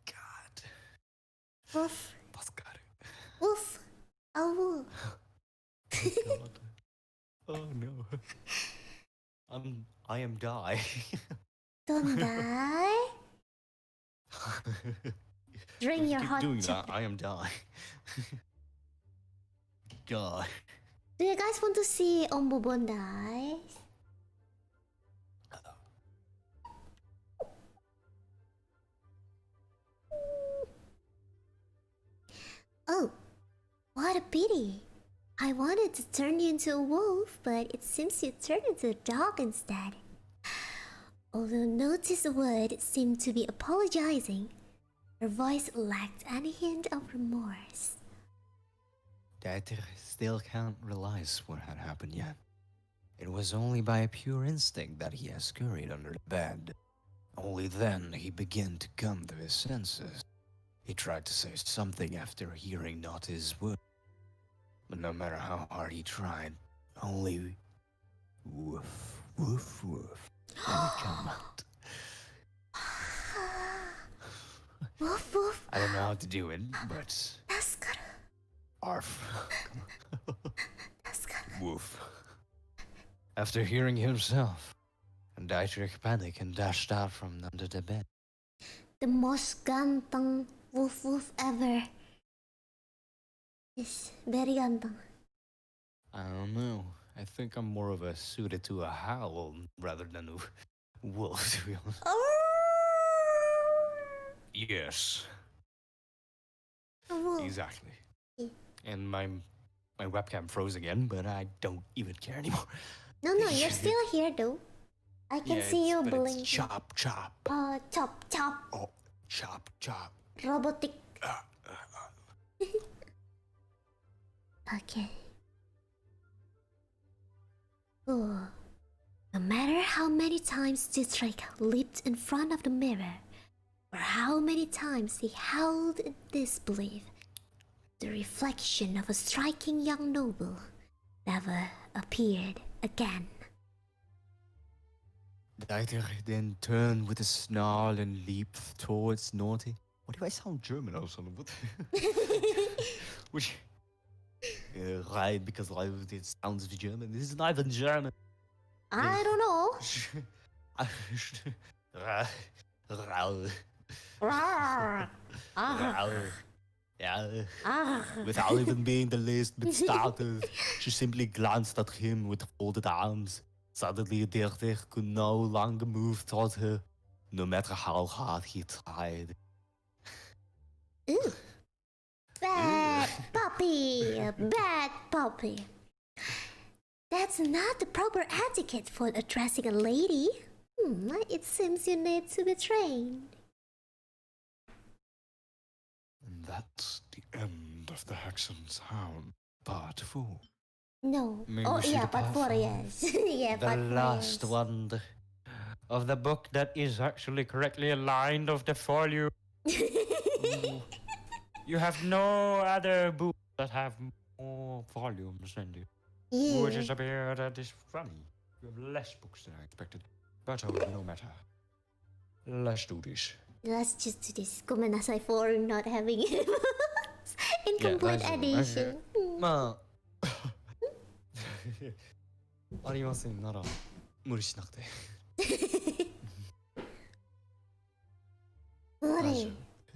God. Woof, Pascal. woof, oh woof. God. Oh no. I am die. Don't die. Drink your Keep hot doing that. chocolate. I am die. Die. Do you guys want to see Om Bobon die? Oh, what a pity. I wanted to turn you into a wolf, but it seems you turned into a dog instead. Although Notice Wood seemed to be apologizing, her voice lacked any hint of remorse. Dieter still can't realize what had happened yet. It was only by pure instinct that he had scurried under the bed. Only then he began to come to his senses. He tried to say something after hearing not his word, but no matter how hard he tried, only woof, woof, woof would come out. Woof woof. I don't know how to do it, but arf. Woof. After hearing himself, Dietrich panicked and dashed out from under the bed. The most ganteng woof woof ever. Yes, very ganteng. I don't know. I think I'm more of a suited to a howl rather than a wolf, to be honest. Yes, A wolf. exactly. Yeah. And my webcam froze again, but I don't even care anymore. No, you're still here though. I can Yeah, see you but it's blinking. chop, chop. Chop, chop. Oh, chop, chop. Robotic. Okay. Oh. No matter how many times Dietrich leaped in front of the mirror, or how many times he howled in disbelief, the reflection of a striking young noble never appeared again. Dieter then turned with a snarl and leaped towards Naughty. Why do I sound German or something? What? Which? Right, because it sounds German. This is not even German. I don't know. Rawr. Yeah. Without even being the least bit startled, she simply glanced at him with folded arms. Suddenly, Dietrich could no longer move towards her, no matter how hard he tried. Ooh. Bad puppy. Bad puppy. That's not the proper etiquette for addressing a lady. It seems you need to be trained. And that's the end of the Hexen's Hound, Part 4. No. May Oh we see yeah, the part part 4, five? yes. Yeah, The part 4, last yes. one of the book that is actually correctly aligned of the volume. You have no other books that have more volumes than this. Which is a bit that is funny. You have less books than I expected. But oh, no matter. Let's do this. Let's just do this. ごめんなさい for not having it. Incomplete Yeah, edition. まあありませんなら無理しなくて。Mari,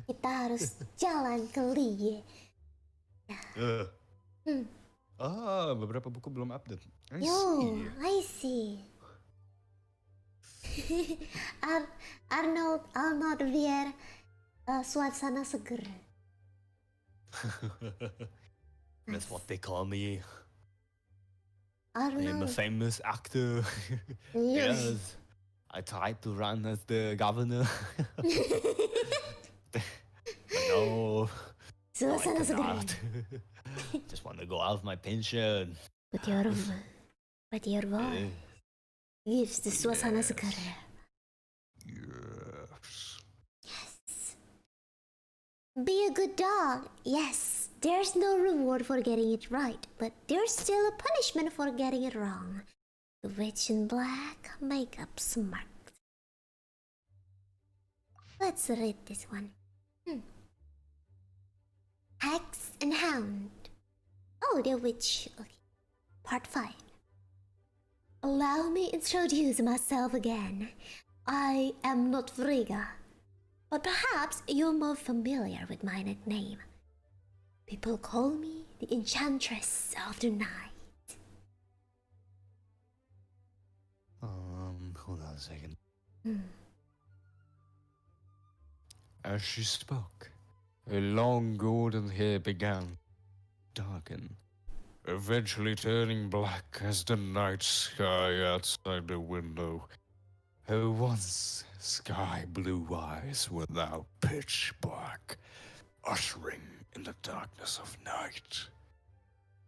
kita harus jalan ke Lie. Beberapa buku belum update. I Yo, see. I see. Arnold biar suasana seger. That's what they call me. I am a Arnold. famous actor. Yes. Yes. I tried to run as the governor. But no. Suasana I seger. cannot. Just want to go out of my pension. But your voice gives the suasana seger. Yes. Be a good dog. Yes, there's no reward for getting it right, but there's still a punishment for getting it wrong. The witch in black makeup smirked. Let's read this one. Hex and Hound. Oh, the witch. Okay. Part 5. Allow me introduce myself again. I am not Frigga, but perhaps you're more familiar with my nickname. People call me the Enchantress of the Night. 1 second. Hmm. As she spoke, her long golden hair began to darken, eventually turning black as the night sky outside the window. Her once sky blue eyes were now pitch black, ushering in the darkness of night.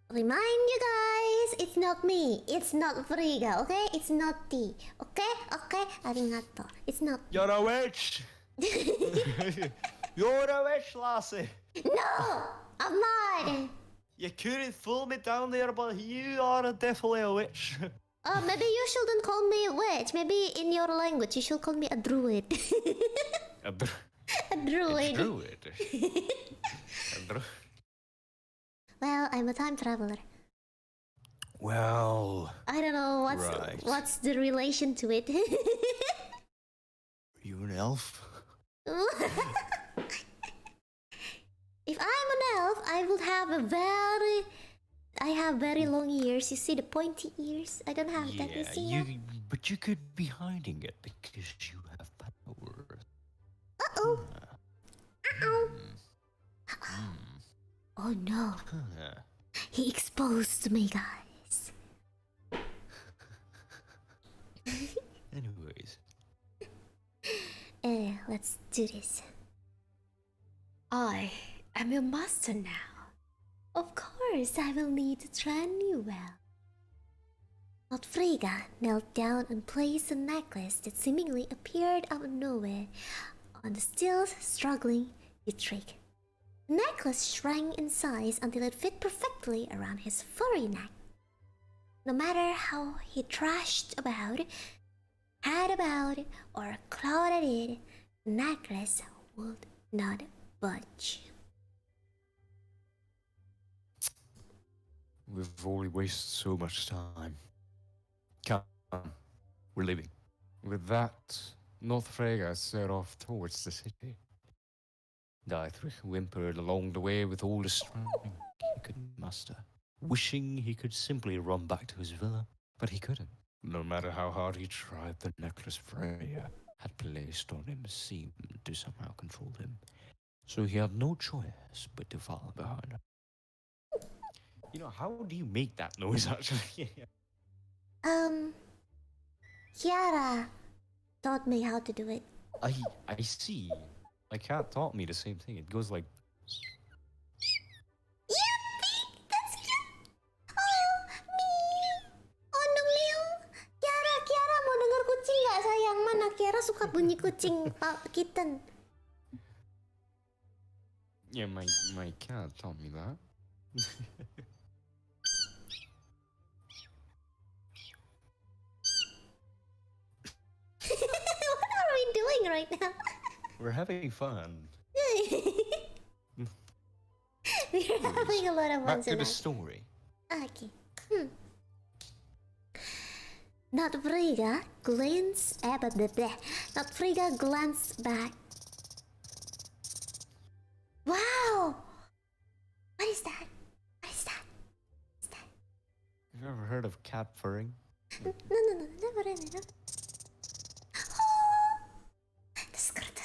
Remind you guys, it's not me. It's not Frigga, okay? It's not T. Okay? Okay? Arigato. It's not. You're a witch! You're a witch, lassie! No! I'm not! You couldn't fool me down there, but you are definitely a witch. Oh, maybe you shouldn't call me a witch. Maybe in your language you should call me a druid. A A druid. druid. Well, I'm a time traveler. Well, I don't know Right. what's the relation to it. you an elf? If I'm an elf, I have very long ears. You see the pointy ears? I don't have that. You see? But you could be hiding it because you have power. Uh-oh. Uh-oh. Oh no. Huh. He exposed me, guys. Anyways, Let's do this. I am your master now. Of course, I will need to train you well. Not Frigga knelt down and placed a necklace that seemingly appeared out of nowhere on the still struggling Uhtred. The necklace shrank in size until it fit perfectly around his furry neck. No matter how he thrashed about, had about, or clawed at it, the necklace would not budge. we've already wasted so much time. Come, we're leaving. With that, Northfrega set off towards the city. Dietrich whimpered along the way with all the strength he could muster, wishing he could simply run back to his villa, but he couldn't. No matter how hard he tried, the necklace Freya had placed on him seemed to somehow control him, so he had no choice but to follow behind her. You know, how do you make that noise, actually? Kiara taught me how to do it. I see. My cat taught me the same thing. It goes like... Yippee! That's cute! Oh, meow! Oh no, meow! Kiara mau denger kucing nggak sayang? Mana Kiara suka bunyi kucing, kitten. Yeah, my cat taught me that. What are we doing right now? We're having fun. We're having a lot of fun Back to the tonight. story. Okay. Not Frigga glanced Not Frigga glanced back. Wow! What is that? What is that? What is that? Have you ever heard of cat furring? No, never read it. Oh! The skirt.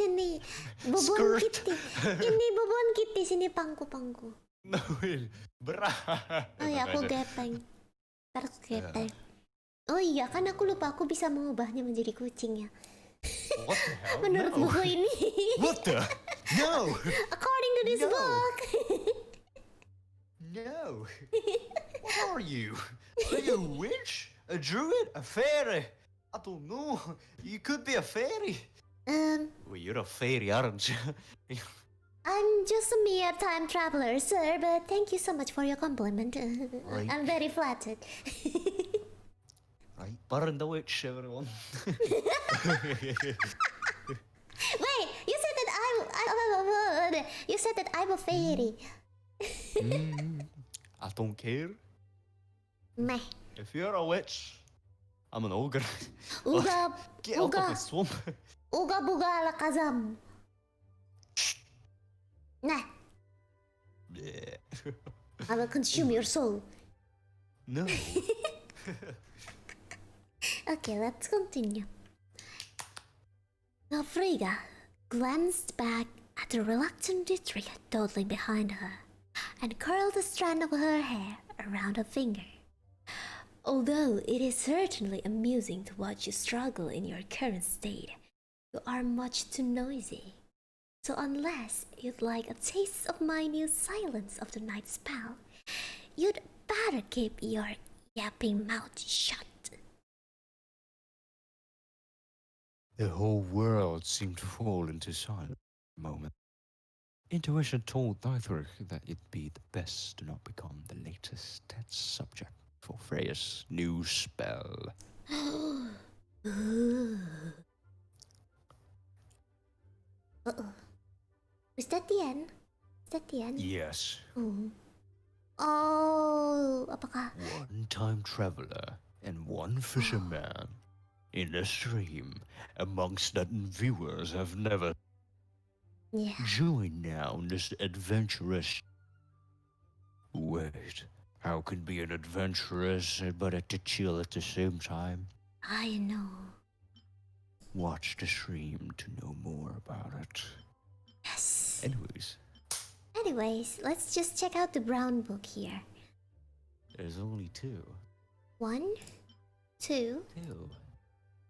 Sini. Bobon Skirt. Kitty. Ini Bobon Kitty, sini pangku. No, berat. Oh ya, aku gepeng. Ntar aku gepeng. Oh iya, kan aku lupa aku bisa mengubahnya menjadi kucing ya. What the hell? Menurut No. buku ini. What the? No! According to this No. book. No! What are you? Are you a witch? A druid? A fairy? I don't know. You could be a fairy. Well, you're a fairy, aren't you? I'm just a mere time traveler, sir, but thank you so much for your compliment. Right. I'm very flattered. Right, burn the witch, everyone. Wait, you said that I'm a fairy. I don't care. Meh. If you're a witch, I'm an ogre. Uga Get out of the swamp. Uga buga alakazam. Nah, Bleh. I will consume your soul. No. Okay, let's continue. Now Frigga glanced back at the reluctant Dietrich dawdling behind her and curled a strand of her hair around her finger. Although it is certainly amusing to watch you struggle in your current state, you are much too noisy. So unless you'd like a taste of my new silence of the night spell, you'd better keep your yapping mouth shut. The whole world seemed to fall into silence for a moment. Intuition told Dietrich that it'd be the best to not become the latest test subject for Freya's new spell. Uh-oh. Is that the end? Is that the end? Yes, Oh, apakah? one time traveler and one fisherman in a stream amongst that viewers have never. Yeah. Join now in this adventurous. Wait, how can be an adventurous but to chill at the same time? I know. Watch the stream to know more about it. Yes. Anyways, Let's just check out the brown book here. there's only two. 1, 2. Two.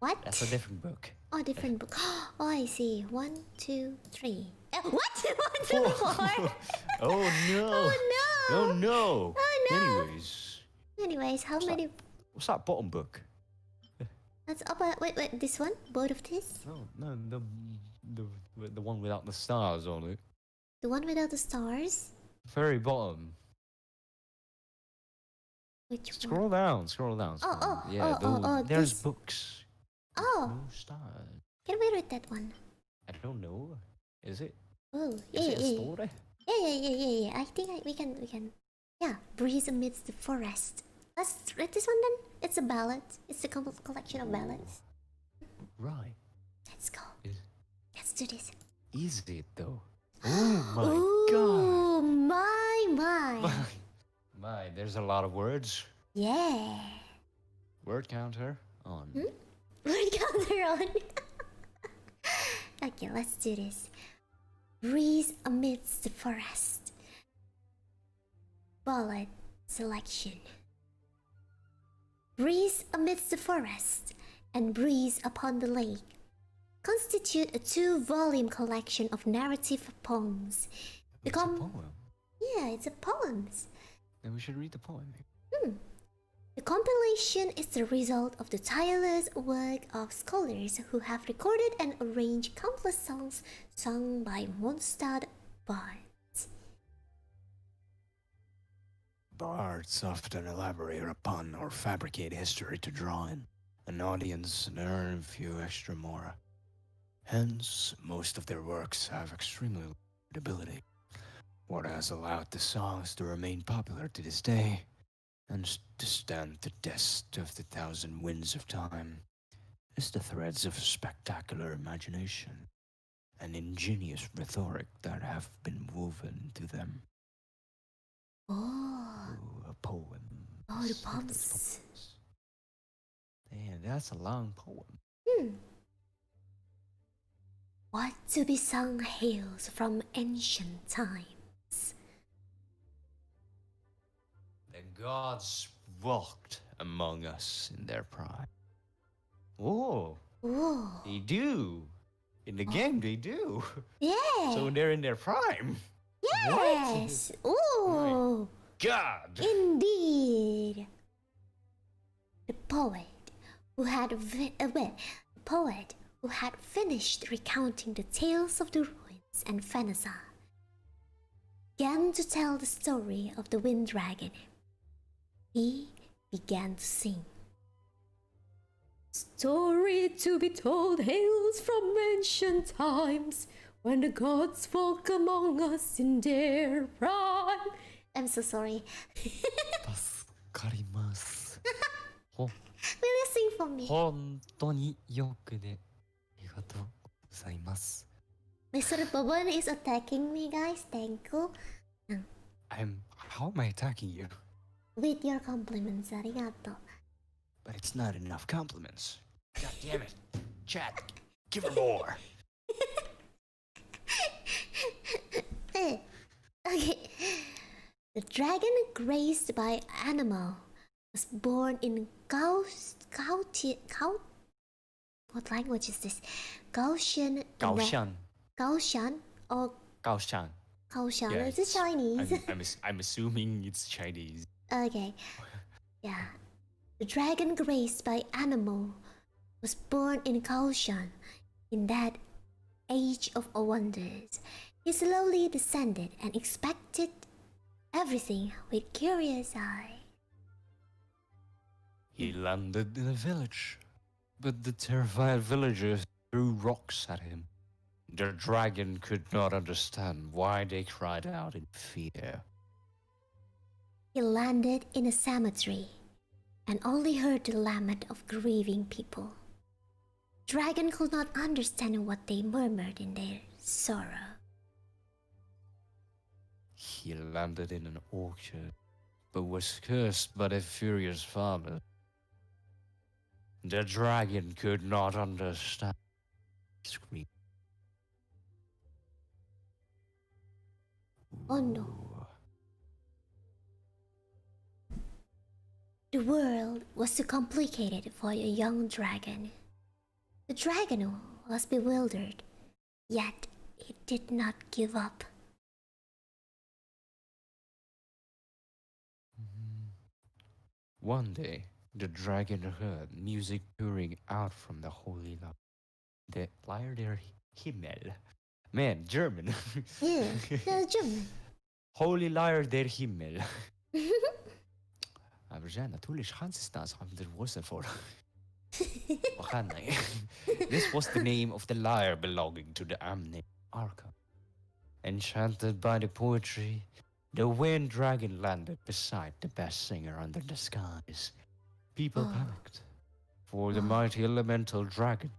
What? That's a different book. Oh, different book. Oh, I see. 1, 2, 3. What? 1, 2, 4. Oh no! Oh no! Oh no! Oh no! Anyways, How many? what's that bottom book? That's up. Wait. This one? Both of this? No, the one without the stars on it. The one without the stars? Very bottom. Which one? Scroll down. There's this. books. Oh, No stars. can we read that one? I don't know. Is it? Oh, Is yeah, it a yeah, story? yeah. I think we can. Yeah, breeze amidst the forest. Let's read this one then. It's a ballad. It's a collection of ballads. Right. Let's go. Is, Let's do this. is it though? Oh my Oh my. god. My, there's a lot of words. Yeah. Word counter on. Word counter on. Okay, let's do this. Breeze amidst the forest. Ballad selection. Breeze amidst the forest and breeze upon the lake constitute a 2-volume collection of narrative poems. It's a poem. Yeah, it's a poems. Then we should read the poem. The compilation is the result of the tireless work of scholars who have recorded and arranged countless songs sung by Mondstadt bards. Bards often elaborate upon or fabricate history to draw in an audience and earn a few extra more. Hence, most of their works have extremely low credibility, what has allowed the songs to remain popular to this day and to stand the test of the thousand winds of time is the threads of spectacular imagination and ingenious rhetoric that have been woven into them. Oh, Ooh, a poem. Oh, the Look at those poems. Damn, that's a long poem. What to be sung hails from ancient times. The gods walked among us in their prime. Oh, Oh, they do. In the game, they do. yeah. So they're in their prime. Yes. Oh, God. indeed. The poet who had finished recounting the tales of the ruins and Fenesa began to tell the story of the wind dragon. He began to sing. Story to be told hails from ancient times when the gods walk among us in their prime. I'm so sorry.助かります。Will you sing for me? 本当によくでありがとうございます。Mr. Bobon is attacking me, guys. Thank you. How am I attacking you? With your compliments, arigato. But it's not enough compliments. God damn it. Chat, give her more. Okay. The dragon graced by animal was born in what language is this? Gaussian. Gaussian or Gaoshan. Gaussian? Yeah, Is it Chinese? I'm assuming it's Chinese. Okay. Yeah. The dragon graced by animal was born in Gaussian. In that age of wonders, he slowly descended and inspected everything with curious eye. He landed in a village, but the terrified villagers threw rocks at him. The dragon could not understand why they cried out in fear. He landed in a cemetery and only heard the lament of grieving people. Dragon could not understand what they murmured in their sorrow. He landed in an orchard, but was cursed by the furious farmer. The dragon could not understand. Scream. Oh no. The world was too complicated for a young dragon. The dragon was bewildered, yet he did not give up. One day, the dragon heard music pouring out from the holy lyre. The lyre der Himmel. Man, German. Yeah, that's German. Holy lyre der Himmel. Aber ja, natürlich kannst du das haben der Wurzel vor. This was the name of the lyre belonging to the named Arca. Enchanted by the poetry, the wind dragon landed beside the best singer under the skies. People panicked, for the mighty elemental dragon,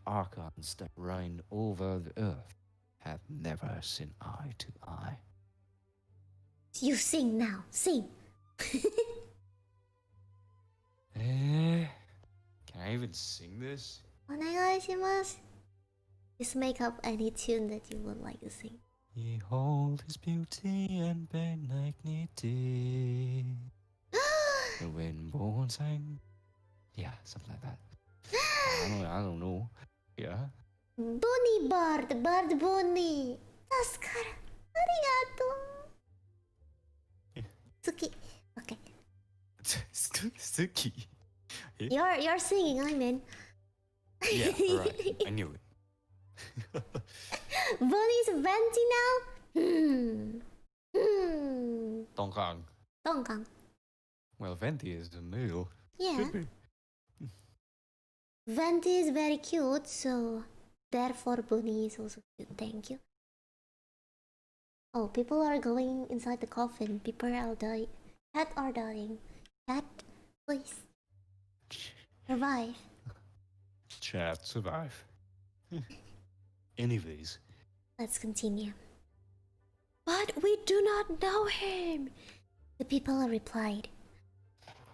archons that reigned over the earth, had never seen eye to eye. You sing now, sing. Can I even sing this? お願いします. Just make up any tune that you would like to sing. Behold his beauty and benignity. The wind born sang. Yeah, something like that. I don't know. Yeah. Bunny bird, bird bunny. 助かる。ありがとう。好き。Okay. Suki. You're singing, I mean. Yeah, right. I knew it. Bunny's venti now? Tongkang. Dongkang. Well, Venti is a male. Yeah. Should be. Venti is very cute, so therefore Bunny is also cute. Thank you. Oh, people are going inside the coffin. People are dying. Cat are dying. Cat, please. Survive. Chat, survive. Anyways. Let's continue. But we do not know him. The people replied.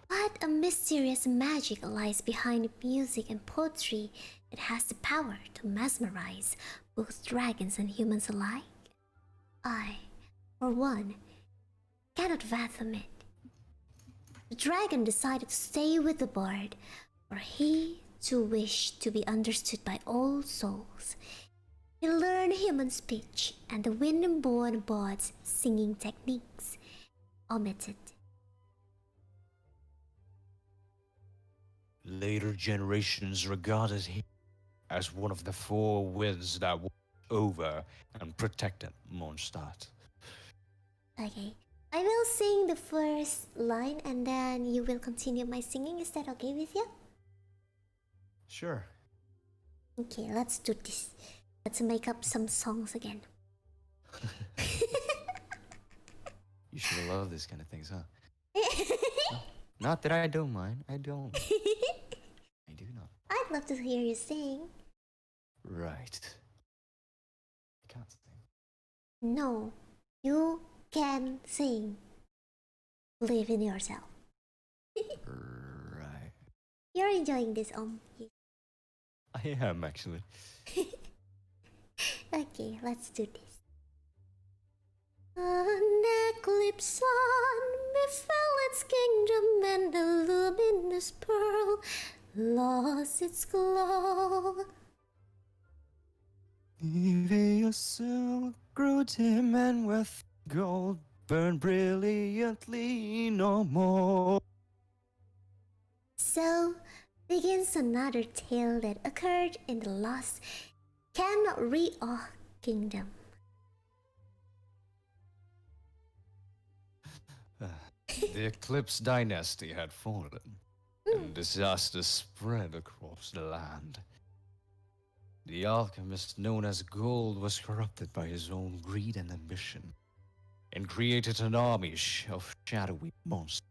What a mysterious magic lies behind music and poetry that has the power to mesmerize both dragons and humans alike. I, for one, cannot fathom it. The dragon decided to stay with the bard, for he too wished to be understood by all souls. He learned human speech and the wind-born bard's singing techniques. Omitted. Later generations regarded him as one of the four winds that watched over and protected Mondstadt. Okay. I will sing the first line and then you will continue my singing. Is that okay with you? Sure. Okay, let's do this. Let's make up some songs again. You should love this kind of things, huh? Not that I don't mind. I don't. I do not. I'd love to hear you sing. Right. No, you can sing. Believe in yourself. Right. You're enjoying this, I am actually. Okay, let's do this. An eclipse on befell its kingdom, and the luminous pearl lost its glow. Evious silk grew dim and with gold burned brilliantly no more. So begins another tale that occurred in the lost Kenrio kingdom. The Eclipse dynasty had fallen, and disaster spread across the land. The alchemist known as Gold was corrupted by his own greed and ambition, and created an army of shadowy monsters.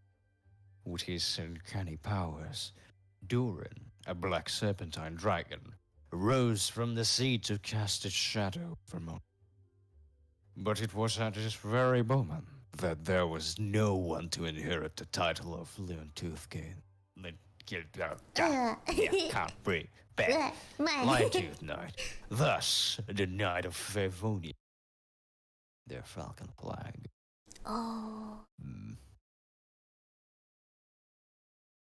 With his uncanny powers, Durin, a black serpentine dragon, rose from the sea to cast its shadow from on. But it was at this very moment that there was no one to inherit the title of Lion-Tooth-King. Can't break back. Lion-Tooth Knight. Thus, the Knight of Favonia. Their falcon flag. Oh.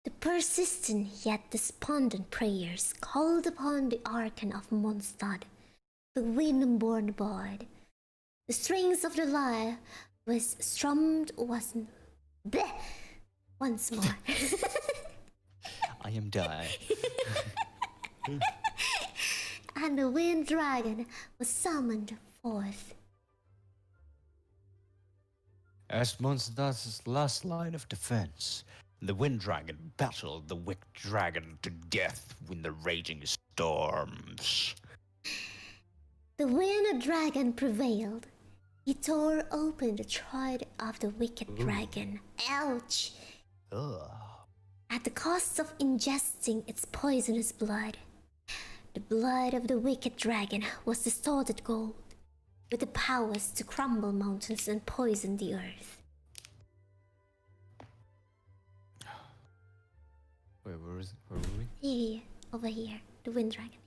The persistent yet despondent prayers called upon the Archon of Mondstadt, the wind-born bard. The strings of the lyre was strummed once more. I am dying. And the wind dragon was summoned forth. As Mondstadt's last line of defense, the Wind Dragon battled the Wicked Dragon to death in the raging storms. The wind dragon prevailed. He tore open the throat of the wicked dragon. Ouch! Ugh. At the cost of ingesting its poisonous blood. The blood of the wicked dragon was distorted gold, with the powers to crumble mountains and poison the earth. Wait, where were we? Here, over here, the wind dragon.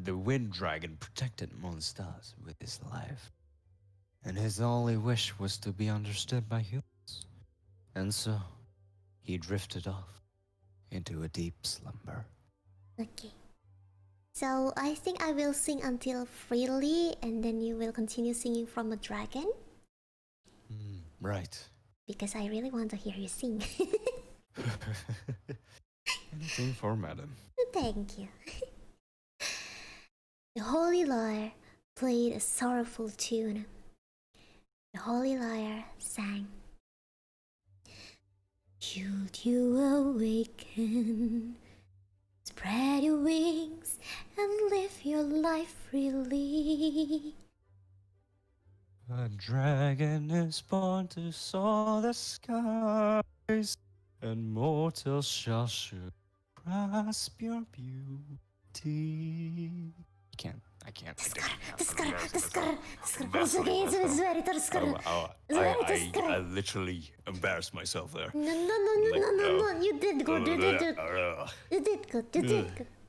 The Wind Dragon protected Mondstadt with his life, and his only wish was to be understood by humans. And so, he drifted off into a deep slumber. Okay. So I think I will sing until freely, and then you will continue singing from a dragon. Right. Because I really want to hear you sing. Anything for madam. Thank you. The holy lyre played a sorrowful tune. The holy lyre sang. Should you awaken, spread your wings and live your life freely. A dragon is born to soar the skies, and mortals shall soon grasp your beauty. I can't. I literally embarrassed myself there. No, you did good, you did good. You did good.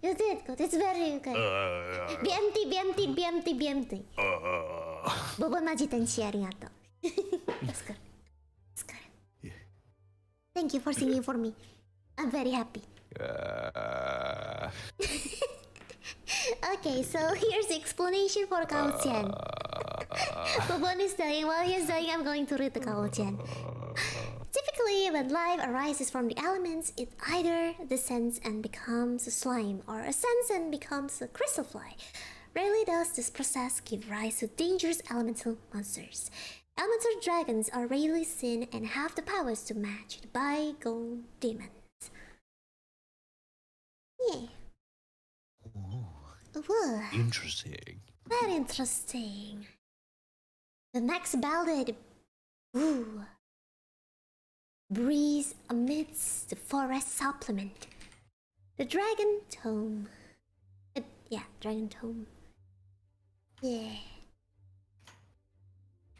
You did good, it's very good. BMT. Bobon Majitenshi, arigato. That's good. Thank you for singing for me. I'm very happy. Okay, so here's the explanation for Kao-chan. Bobon is dying. While he's dying, I'm going to read the Kao-chan. Typically, when life arises from the elements, it either descends and becomes a slime, or ascends and becomes a crystal fly. Rarely does this process give rise to dangerous elemental monsters. Elemental dragons are rarely seen and have the powers to match the bygone demons. Yeah. Ooh. Interesting. Very interesting. The next ballad, breeze amidst the forest supplement. The Dragon Tome. Dragon Tome. Yeah.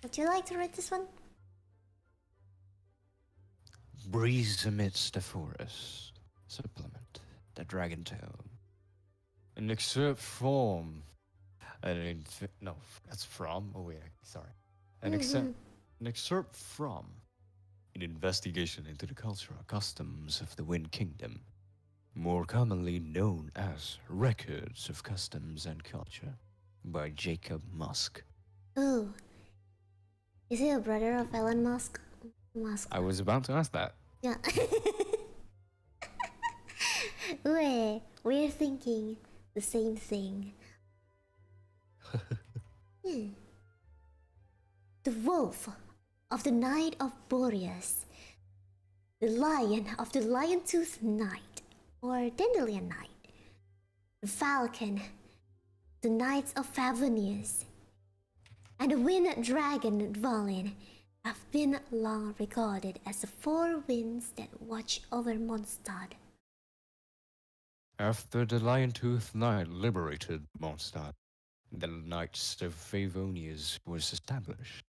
Would you like to read this one? Breeze amidst the forest. Supplement. The Dragon Tale. An excerpt from. No, that's from. Oh wait, sorry. An excerpt from an investigation into the cultural customs of the Wind Kingdom, more commonly known as Records of Customs and Culture, by Jacob Musk. Ooh. Is he a brother of Elon Musk? I was about to ask that. Yeah. We're thinking the same thing. The wolf of the night of Boreas, the lion of the lion-toothed night, or dandelion night, the falcon, the knights of Favonius, and the wind dragon Dvalin have been long regarded as the four winds that watch over Mondstadt. After the Lion-Toothed Knight liberated Mondstadt, the Knights of Favonius was established,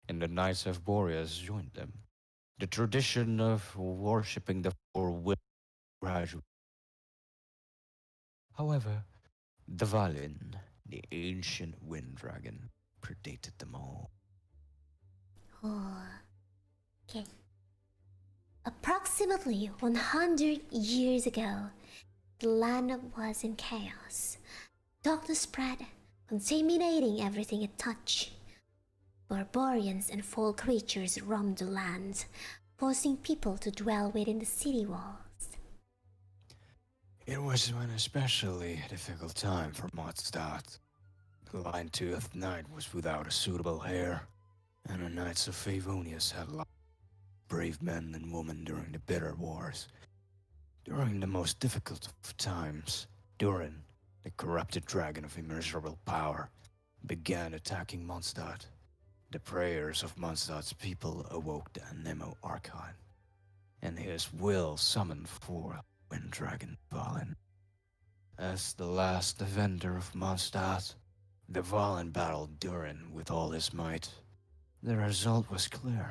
and the Knights of Boreas joined them. The tradition of worshipping the four winds gradually. However, the Dvalin, the ancient wind dragon, predated them all. Oh. Okay. Approximately 100 years ago, the land was in chaos. Darkness spread, contaminating everything it touched. Barbarians and foul creatures roamed the land, forcing people to dwell within the city walls. It was an especially difficult time for Mondstadt. The Lion-Toothed Knight was without a suitable heir, and the Knights of Favonius had lost brave men and women during the bitter wars. During the most difficult of times, Durin, the corrupted dragon of immeasurable power, began attacking Mondstadt. The prayers of Mondstadt's people awoke the Anemo Archon, and his will summoned forth Wind Dragon Dvalin. As the last defender of Mondstadt, Dvalin battled Durin with all his might. The result was clear.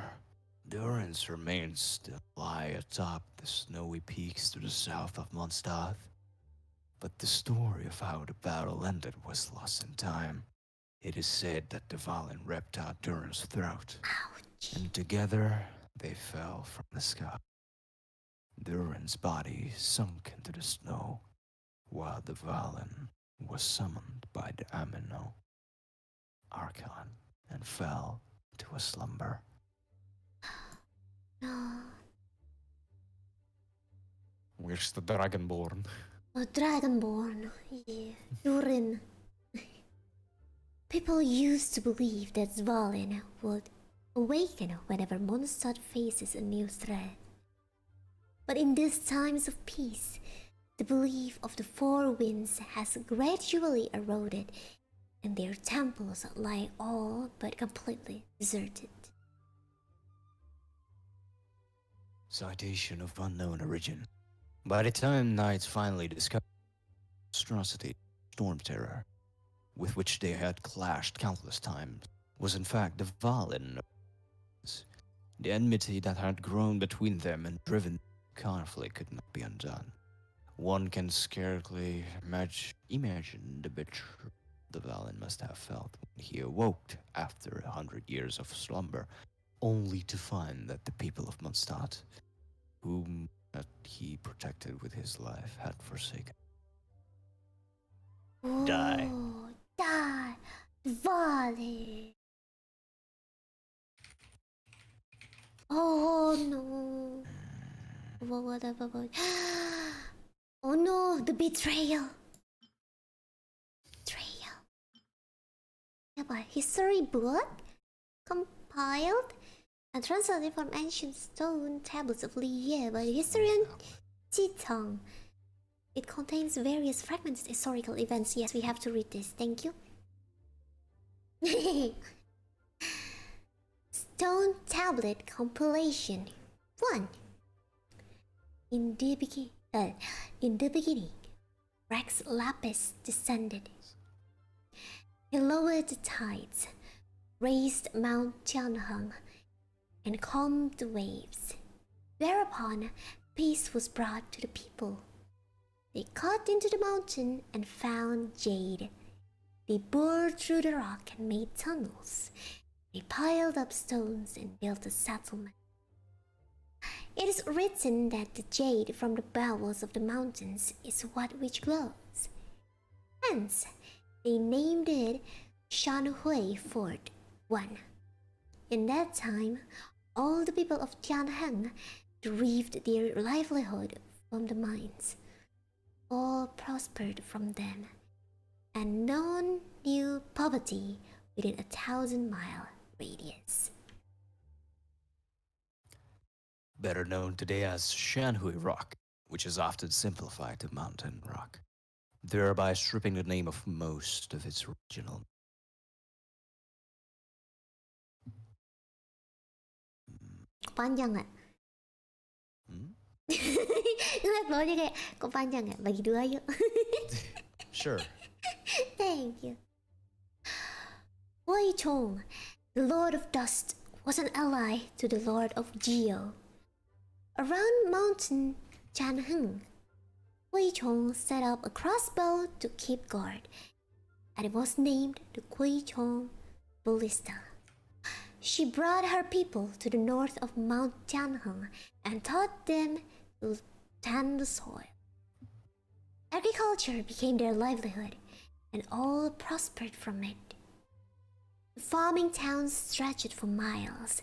Durin's remains still lie atop the snowy peaks to the south of Mondstadt. But the story of how the battle ended was lost in time. It is said that Dvalin ripped out Durin's throat, Ouch. and together they fell from the sky. Durin's body sunk into the snow, while Dvalin was summoned by the Amino Archon and fell to a slumber. No. Where's the Dragonborn? Oh, Dragonborn. Yeah. Durin. People used to believe that Dvalin would awaken whenever Mondstadt faces a new threat. But in these times of peace, the belief of the four winds has gradually eroded, and their temples lie all but completely deserted. Citation of unknown origin. By the time Knights finally discovered the monstrosity, Storm Terror, with which they had clashed countless times, was in fact the Dvalin. The enmity that had grown between them and driven conflict could not be undone. One can scarcely imagine the betrayal Dvalin must have felt when he awoke after 100 years of slumber, only to find that the people of Mondstadt, whom he protected with his life, had forsaken. Die. Oh, die, Dvalin. Oh no. Whatever. Oh no, the betrayal. Betrayal. Yeah, but history book compiled and translated from ancient stone tablets of Liye by the historian Jitong. It contains various fragmented historical events. Yes, we have to read this. Thank you. Stone tablet compilation 1. In the beginning, Rex Lapis descended. He lowered the tides, raised Mount Tianheng and calmed the waves. Thereupon, peace was brought to the people. They cut into the mountain and found jade. They bored through the rock and made tunnels. They piled up stones and built a settlement. It is written that the jade from the bowels of the mountains is what which glows. Hence, they named it Shanhui Fort 1. In that time, all the people of Tianheng derived their livelihood from the mines. All prospered from them, and none knew poverty within a 1,000-mile radius. Better known today as Shanhui Rock, which is often simplified to Mountain Rock, thereby stripping the name of most of its original. Panjang nggak? Ngeliat bawahnya kayak, kok panjang nggak? Bagi dua yuk. Sure. Thank you. Wei Chong, the Lord of Dust, was an ally to the Lord of Geo. Around Mountain Tianheng, Wei Chong set up a crossbow to keep guard, and it was named the Wei Chong Ballista. She brought her people to the north of Mount Tianheng and taught them to tend the soil. Agriculture became their livelihood, and all prospered from it. The farming towns stretched for miles,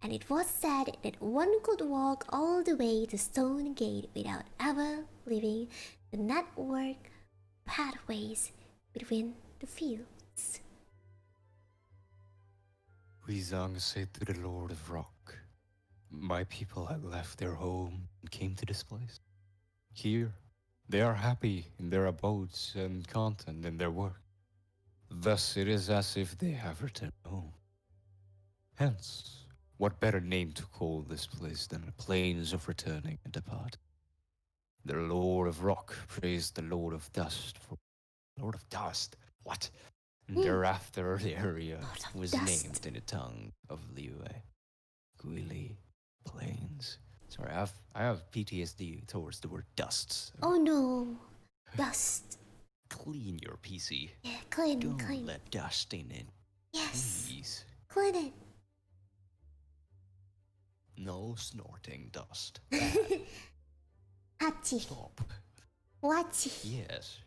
and it was said that one could walk all the way to Stone Gate without ever leaving the network pathways between the fields. Huizang said to the Lord of Rock, "My people had left their home and came to this place. Here, they are happy in their abodes and content in their work. Thus it is as if they have returned home. Hence, what better name to call this place than the plains of returning and departing? The Lord of Rock praised the Lord of Dust for Lord of Dust. What? And thereafter, the area was Dust. named in the tongue of Liu. Kecuali Plains. Sorry, I have PTSD towards the word dusts. Oh no, dust. Clean your PC. Yeah, clean, Don't clean. let dust in it, Yes, please. clean it. No snorting dust. Hachi, Stop. wachi. Yes.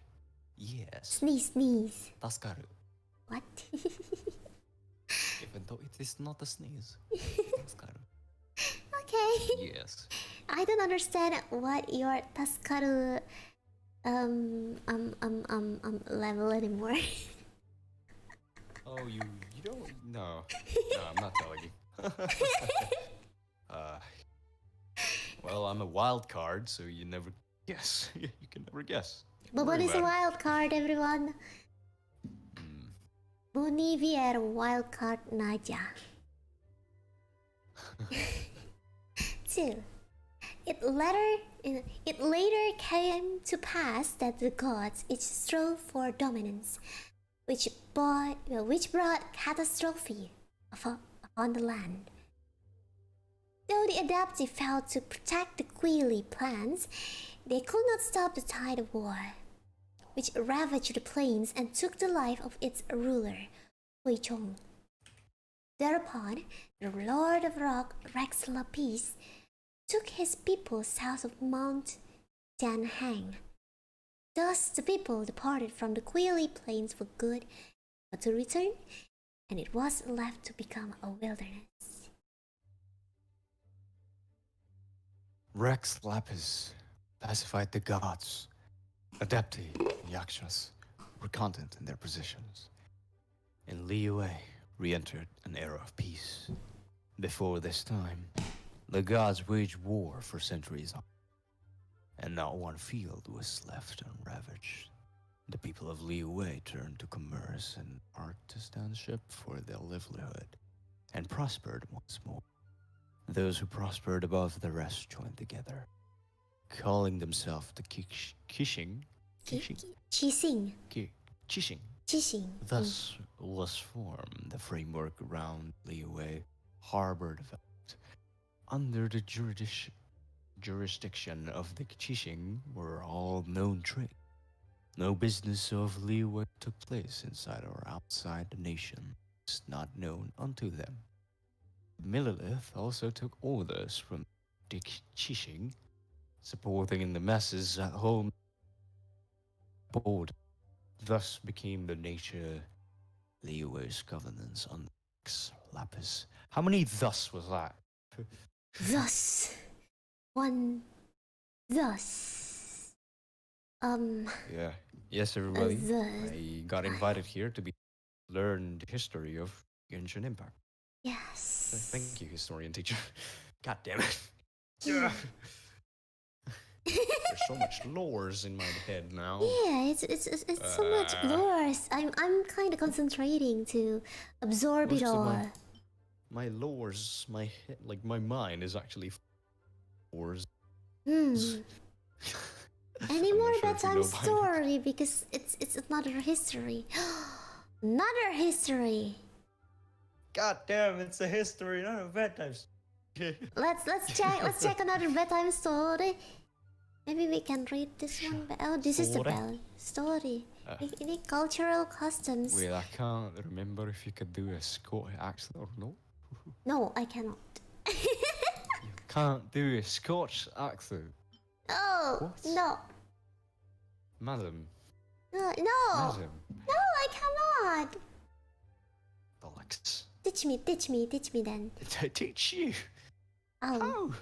Yes. Sneeze, sneeze. Taskaru. What? Even though it is not a sneeze. Taskaru. Okay. Yes. I don't understand what your Taskaru level anymore. Oh, you don't? No. No, I'm not telling you. Well, I'm a wild card, so you never guess. You can never guess. Bobon Worry is a about it. wild card, everyone. Bonnivier wild card Naja. 2. It later came to pass that the gods each strove for dominance, which brought catastrophe upon the land. Though the adaptive failed to protect the Kecuali plans, they could not stop the tide of war, which ravaged the plains and took the life of its ruler, Wei Chong. Thereupon, the Lord of Rock, Rex Lapis, took his people south of Mount Tianheng. Thus the people departed from the Kecuali plains for good, but to return, and it was left to become a wilderness. Rex Lapis pacified the gods. Adepti and Yakshas were content in their positions. And Liu re-entered an era of peace. Before this time, the gods waged war for centuries on, and not one field was left unravaged. The people of Liu turned to commerce and artisanship for their livelihood, and prospered once more. Those who prospered above the rest joined together, calling themselves the Qixing. Qixing. Qixing. Qixing. Thus was formed the framework around Liyue Harbor developed. Under the jurisdiction of the Qixing were all known trade. No business of Liyue took place inside or outside the nation. It's not known unto them. Merilith also took orders from the Qixing, supporting the masses at home board. Thus became the nature Liyue's governance on Lapis. How many thus was that? Thus. One. Thus. Yeah. Yes, everybody. Thus. I got invited here to learn the history of Genshin Impact. Yes. Thank you, historian teacher. God damn it. Yeah. There's so much lores in my head now. Yeah, it's so much lore. I'm kind of concentrating to absorb it Most of all. my lores, my head, like my mind is actually lores. Any I'm more not sure if you bedtime know by now. story because it's another history. Another history. God damn, it's a history, not a bedtime story. Let's check another bedtime story. Maybe we can read this one. Oh, this is the story. Any cultural customs. Wait, I can't remember if you could do a Scottish accent or no. No, I cannot. Can't do a Scotch accent. Oh, What? no. Madam. No, Madam. I cannot. Bollocks. Teach me then. Teach you. Oh.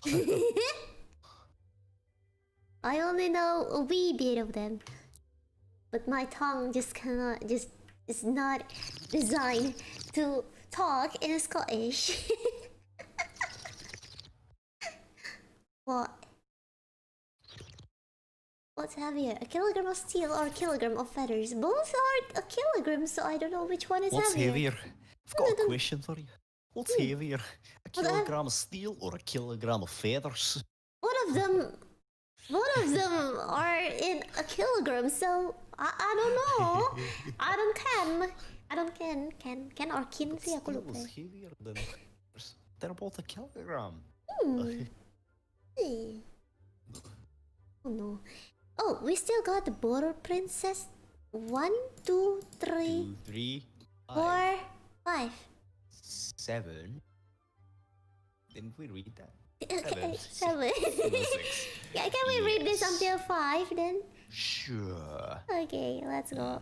How? I only know a wee bit of them. But my tongue just cannot, just is not designed to talk in Scottish. What? What's heavier? A kilogram of steel or a kilogram of feathers? Both are a kilogram, so I don't know which one is What's heavier. heavier? I've got a question for you. What's heavier? A Well, kilogram of steel or a kilogram of feathers? Both of them are in a kilogram, so I don't know. I don't can or kin sih aku Steel lupa. is heavier than feathers. They're both a kilogram. Hmm. Oh no. Oh, we still got the border princess. 1, 2, 3, 2, 3, 4, 5. 7. Didn't we read that? Okay, 7. 7. 6. Yeah, can we read this until 5 then? Sure. Okay, let's go.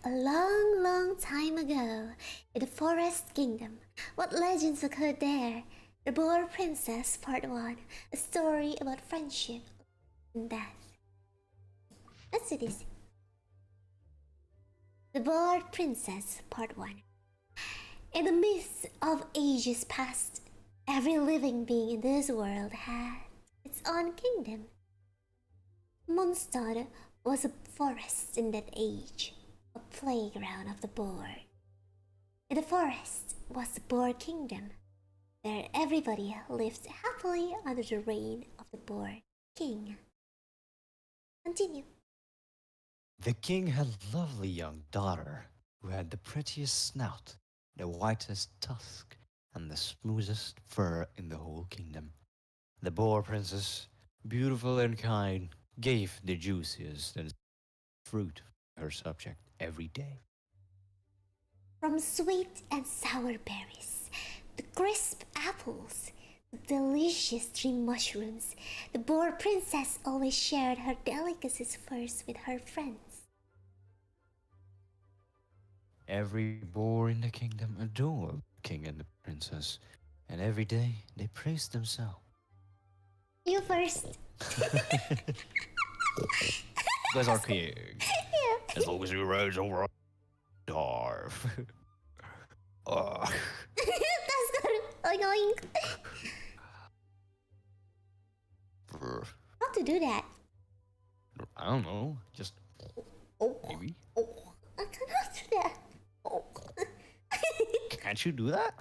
A long, long time ago, in the Forest Kingdom, what legends occurred there? The Boar Princess, Part 1, a story about friendship and death. Let's do this. The Boar Princess, Part 1. In the midst of ages past, every living being in this world had its own kingdom. Mondstadt was a forest in that age, a playground of the boar. In the forest was the Boar Kingdom, where everybody lived happily under the reign of the Boar King. Continue. The king had a lovely young daughter who had the prettiest snout, the whitest tusk, and the smoothest fur in the whole kingdom. The boar princess, beautiful and kind, gave the juiciest and fruit to her subject every day. From sweet and sour berries, to crisp apples, to delicious tree mushrooms, the Boar Princess always shared her delicacies first with her friends. Every boar in the kingdom adored the king and the princess, and every day they praised themselves. You first. That's our king. Yeah. As long as you rose over darf. That's not annoying. How to do that? I don't know, just Oh, maybe. oh, I cannot do that. Oh. Can't you do that?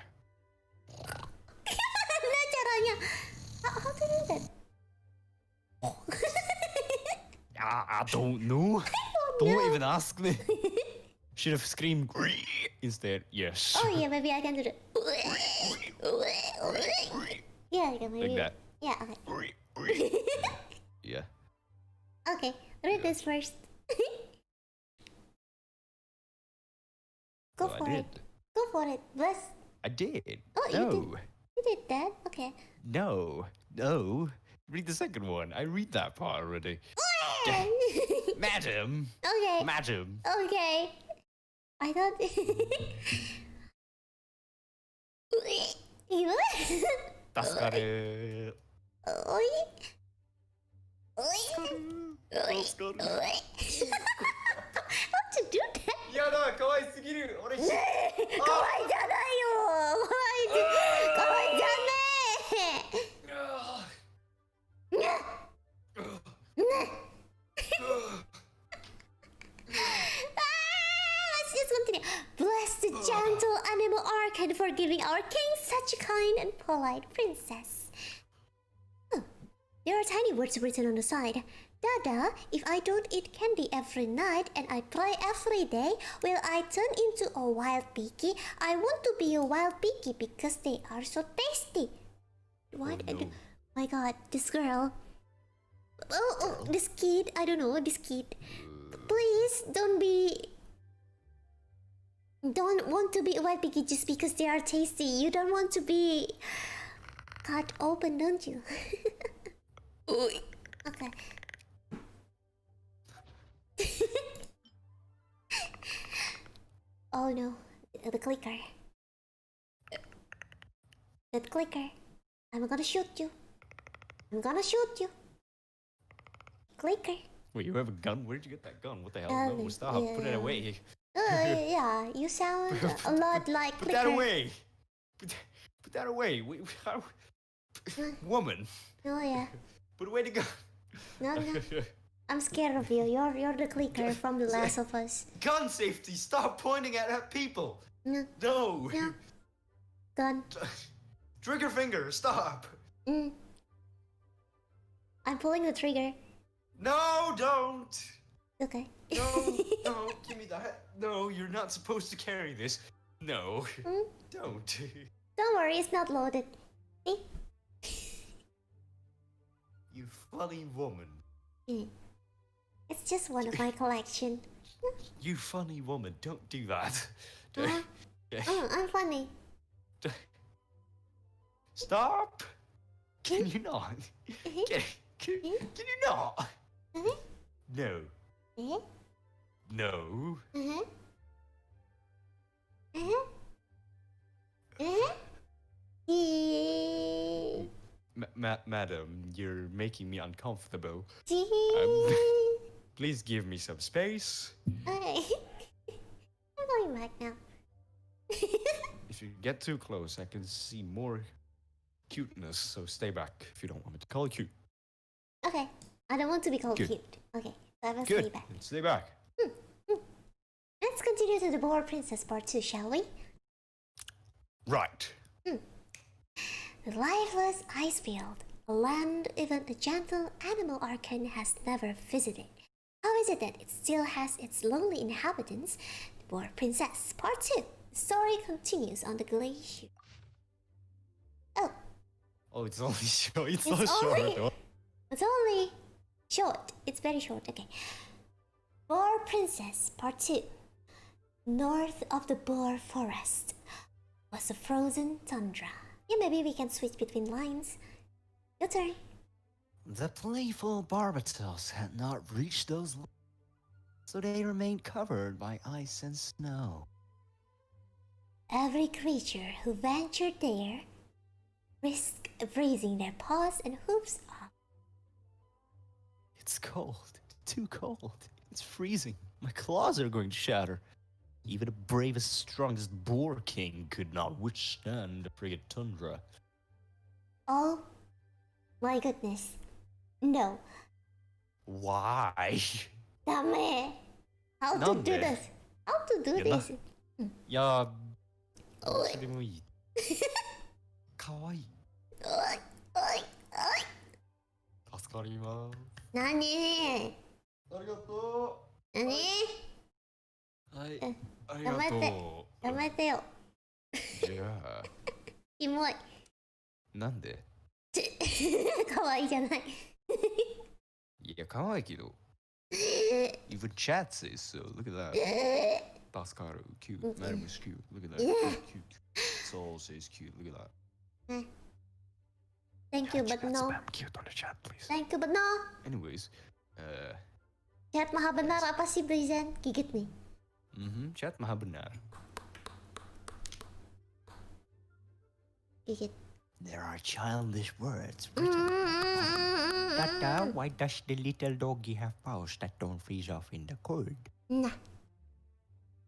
Gimana caranya? How to do that? I don't know. Don't even ask me. Should have screamed instead. Yes. Oh yeah, maybe I can do the. Yeah, maybe. Like that. Yeah. Okay. Yeah. Okay. Read this first. Go Oh, for I it. did. Go for it. Bless. I did. Oh, no. you did. You did that. Okay. No. No. Read the second one. I read that part already. Madam. Okay. Madam. Okay. I thought. Taskare. Oi. Oi. Oi. How to do that? やだ、可愛すぎる。俺、可愛じゃないよ。可愛じゃねLet's just continue. Bless the gentle animal archon for giving our king such a kind and polite princess. Oh, there are tiny words written on the side. Dada, if I don't eat candy every night and I pray every day, will I turn into a wild piggy? I want to be a wild piggy because they are so tasty. What? Oh, no. My god, this girl. Oh, this kid. I don't know, this kid. Please don't want to be a wild piggy just because they are tasty. You don't want to be cut open, don't you? Okay. Oh no, the clicker. That clicker. I'm gonna shoot you. I'm gonna shoot you. Clicker. Wait, you have a gun? Where did you get that gun? What the hell? Um, No, stop. Put it yeah. away. Yeah, you sound a lot like Put clicker. that away. Put that away. Woman. Oh yeah. Put away the gun. No. I'm scared of you. You're the clicker from The Last of Us. Gun safety. Stop pointing at people. No. No. No. Gun. Trigger finger. Stop. I'm pulling the trigger. No, don't. Okay. No, give me that. No, you're not supposed to carry this. No. Don't. Don't worry, it's not loaded. See? You funny woman. It's just one of my collection. You funny woman. Don't do that. I'm funny. Stop. Can you not? Can you not? No. No. Madam, you're making me uncomfortable. Please give me some space. I'm going back now. If you get too close, I can see more cuteness, so stay back if you don't want me to call you cute. Okay, I don't want to be called Good. cute. Okay, so I will Good. stay back. Stay back. Let's continue to the Boar Princess Part 2, shall we? Right. The lifeless ice field, a land even the gentle animal archon has never visited. How is it that it still has its lonely inhabitants? The Boar Princess Part 2. The story continues on the glacier. Oh, it's only short. It's so It's short. only- though. It's only short. It's very short. Okay. Boar Princess Part 2. North of the Boar Forest was a frozen tundra. Yeah, maybe we can switch between lines. Your turn. The playful Barbatos had not reached those limits, so they remained covered by ice and snow. Every creature who ventured there risked freezing their paws and hooves off. It's cold, too cold. It's freezing. My claws are going to shatter. Even the bravest, strongest boar king could not withstand the frigid tundra. Oh my goodness. No. Why? Dame. How to do Nande? this? How to do Yeah, this? いや、おいそれでもいい。かわいい。おいおいおい。助かります。なにありがとう。頑張ってよ。いやキモい。なんで可愛いじゃない。いや、可愛いけど。Even chat says so. Look at that. Pascaro, cute. Madam is cute. Look at that. Cute. Soul says cute. Look at that. Thank you, but no. Spam cute on the chat, please. Thank you, but no. Anyways, Chat maha benar apa sih, Brizen? Gigit nih. chat maha benar. Gigit. There are childish words written. Tata, why does the little doggy have paws that don't freeze off in the cold? Nah.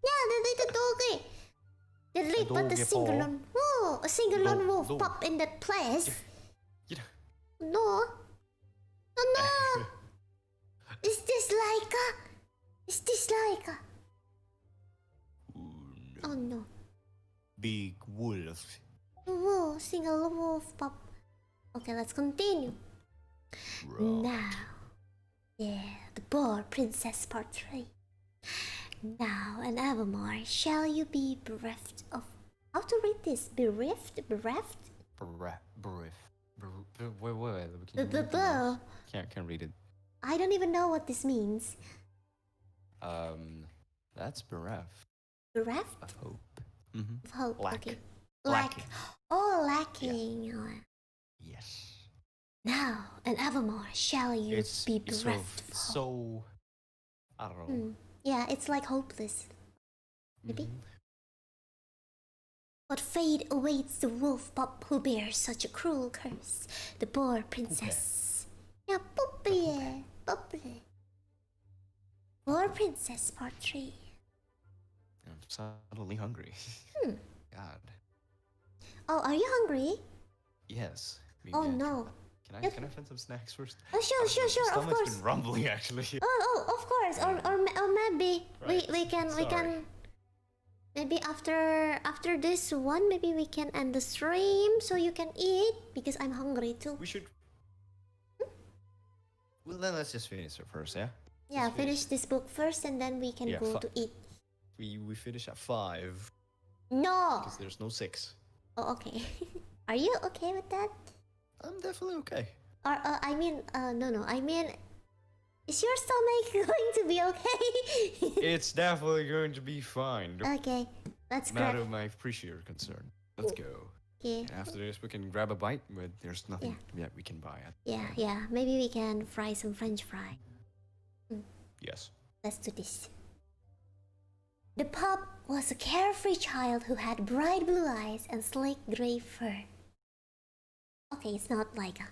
Yeah, the little doggy. The read but the doggy single paw. lone. Oh, a single lone wolf dog. pop in that place. You know, No. Oh no. Is this Laika? Is this Laika? Oh no. big wolf. Whoa, single wolf pop. Okay, let's continue. Now, the boar princess part 3. Now and evermore shall you be bereft of. How to read this? Bereft? Bereft? Can't read it. I don't even know what this means. That's bereft Bereft? of hope. Of hope. Lack. Okay. Lacking. Oh, lacking. Oh. Yes. Now and evermore shall you It's be sort bereft of of hope. so. I don't know. Yeah, it's like hopeless. Maybe. Mhm. What fate awaits the wolf pup who bears such a cruel curse? The poor princess. Yeah, puppy. Puppy. Poor princess part 3. I'm suddenly hungry. God. Oh, are you hungry? Yes. Oh no. Can I find some snacks first? Oh, sure, My of stomach's course. been rumbling actually. Oh, of course. Or maybe Right, we can sorry. maybe after this one maybe we can end the stream so you can eat because I'm hungry too. We should. Well, then let's just finish it first, yeah? Yeah, Just finish this book first and then we can Yeah, go to eat. We finish at 5 No. because there's no 6. Oh, okay. Are you okay with that? I'm definitely okay. Or I mean, no. I mean, is your stomach going to be okay? It's definitely going to be fine. Okay, let's Not grab. of my appreciated concern. Let's go. Okay. And after this, we can grab a bite, but there's nothing yet we can buy. Yeah. Maybe we can fry some French fry. Yes. Let's do this. The pup was a carefree child who had bright blue eyes and sleek gray fur. Okay, it's not like a...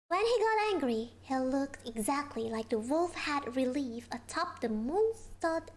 When he got angry, he looked exactly like the wolf hat relief atop the moon-stud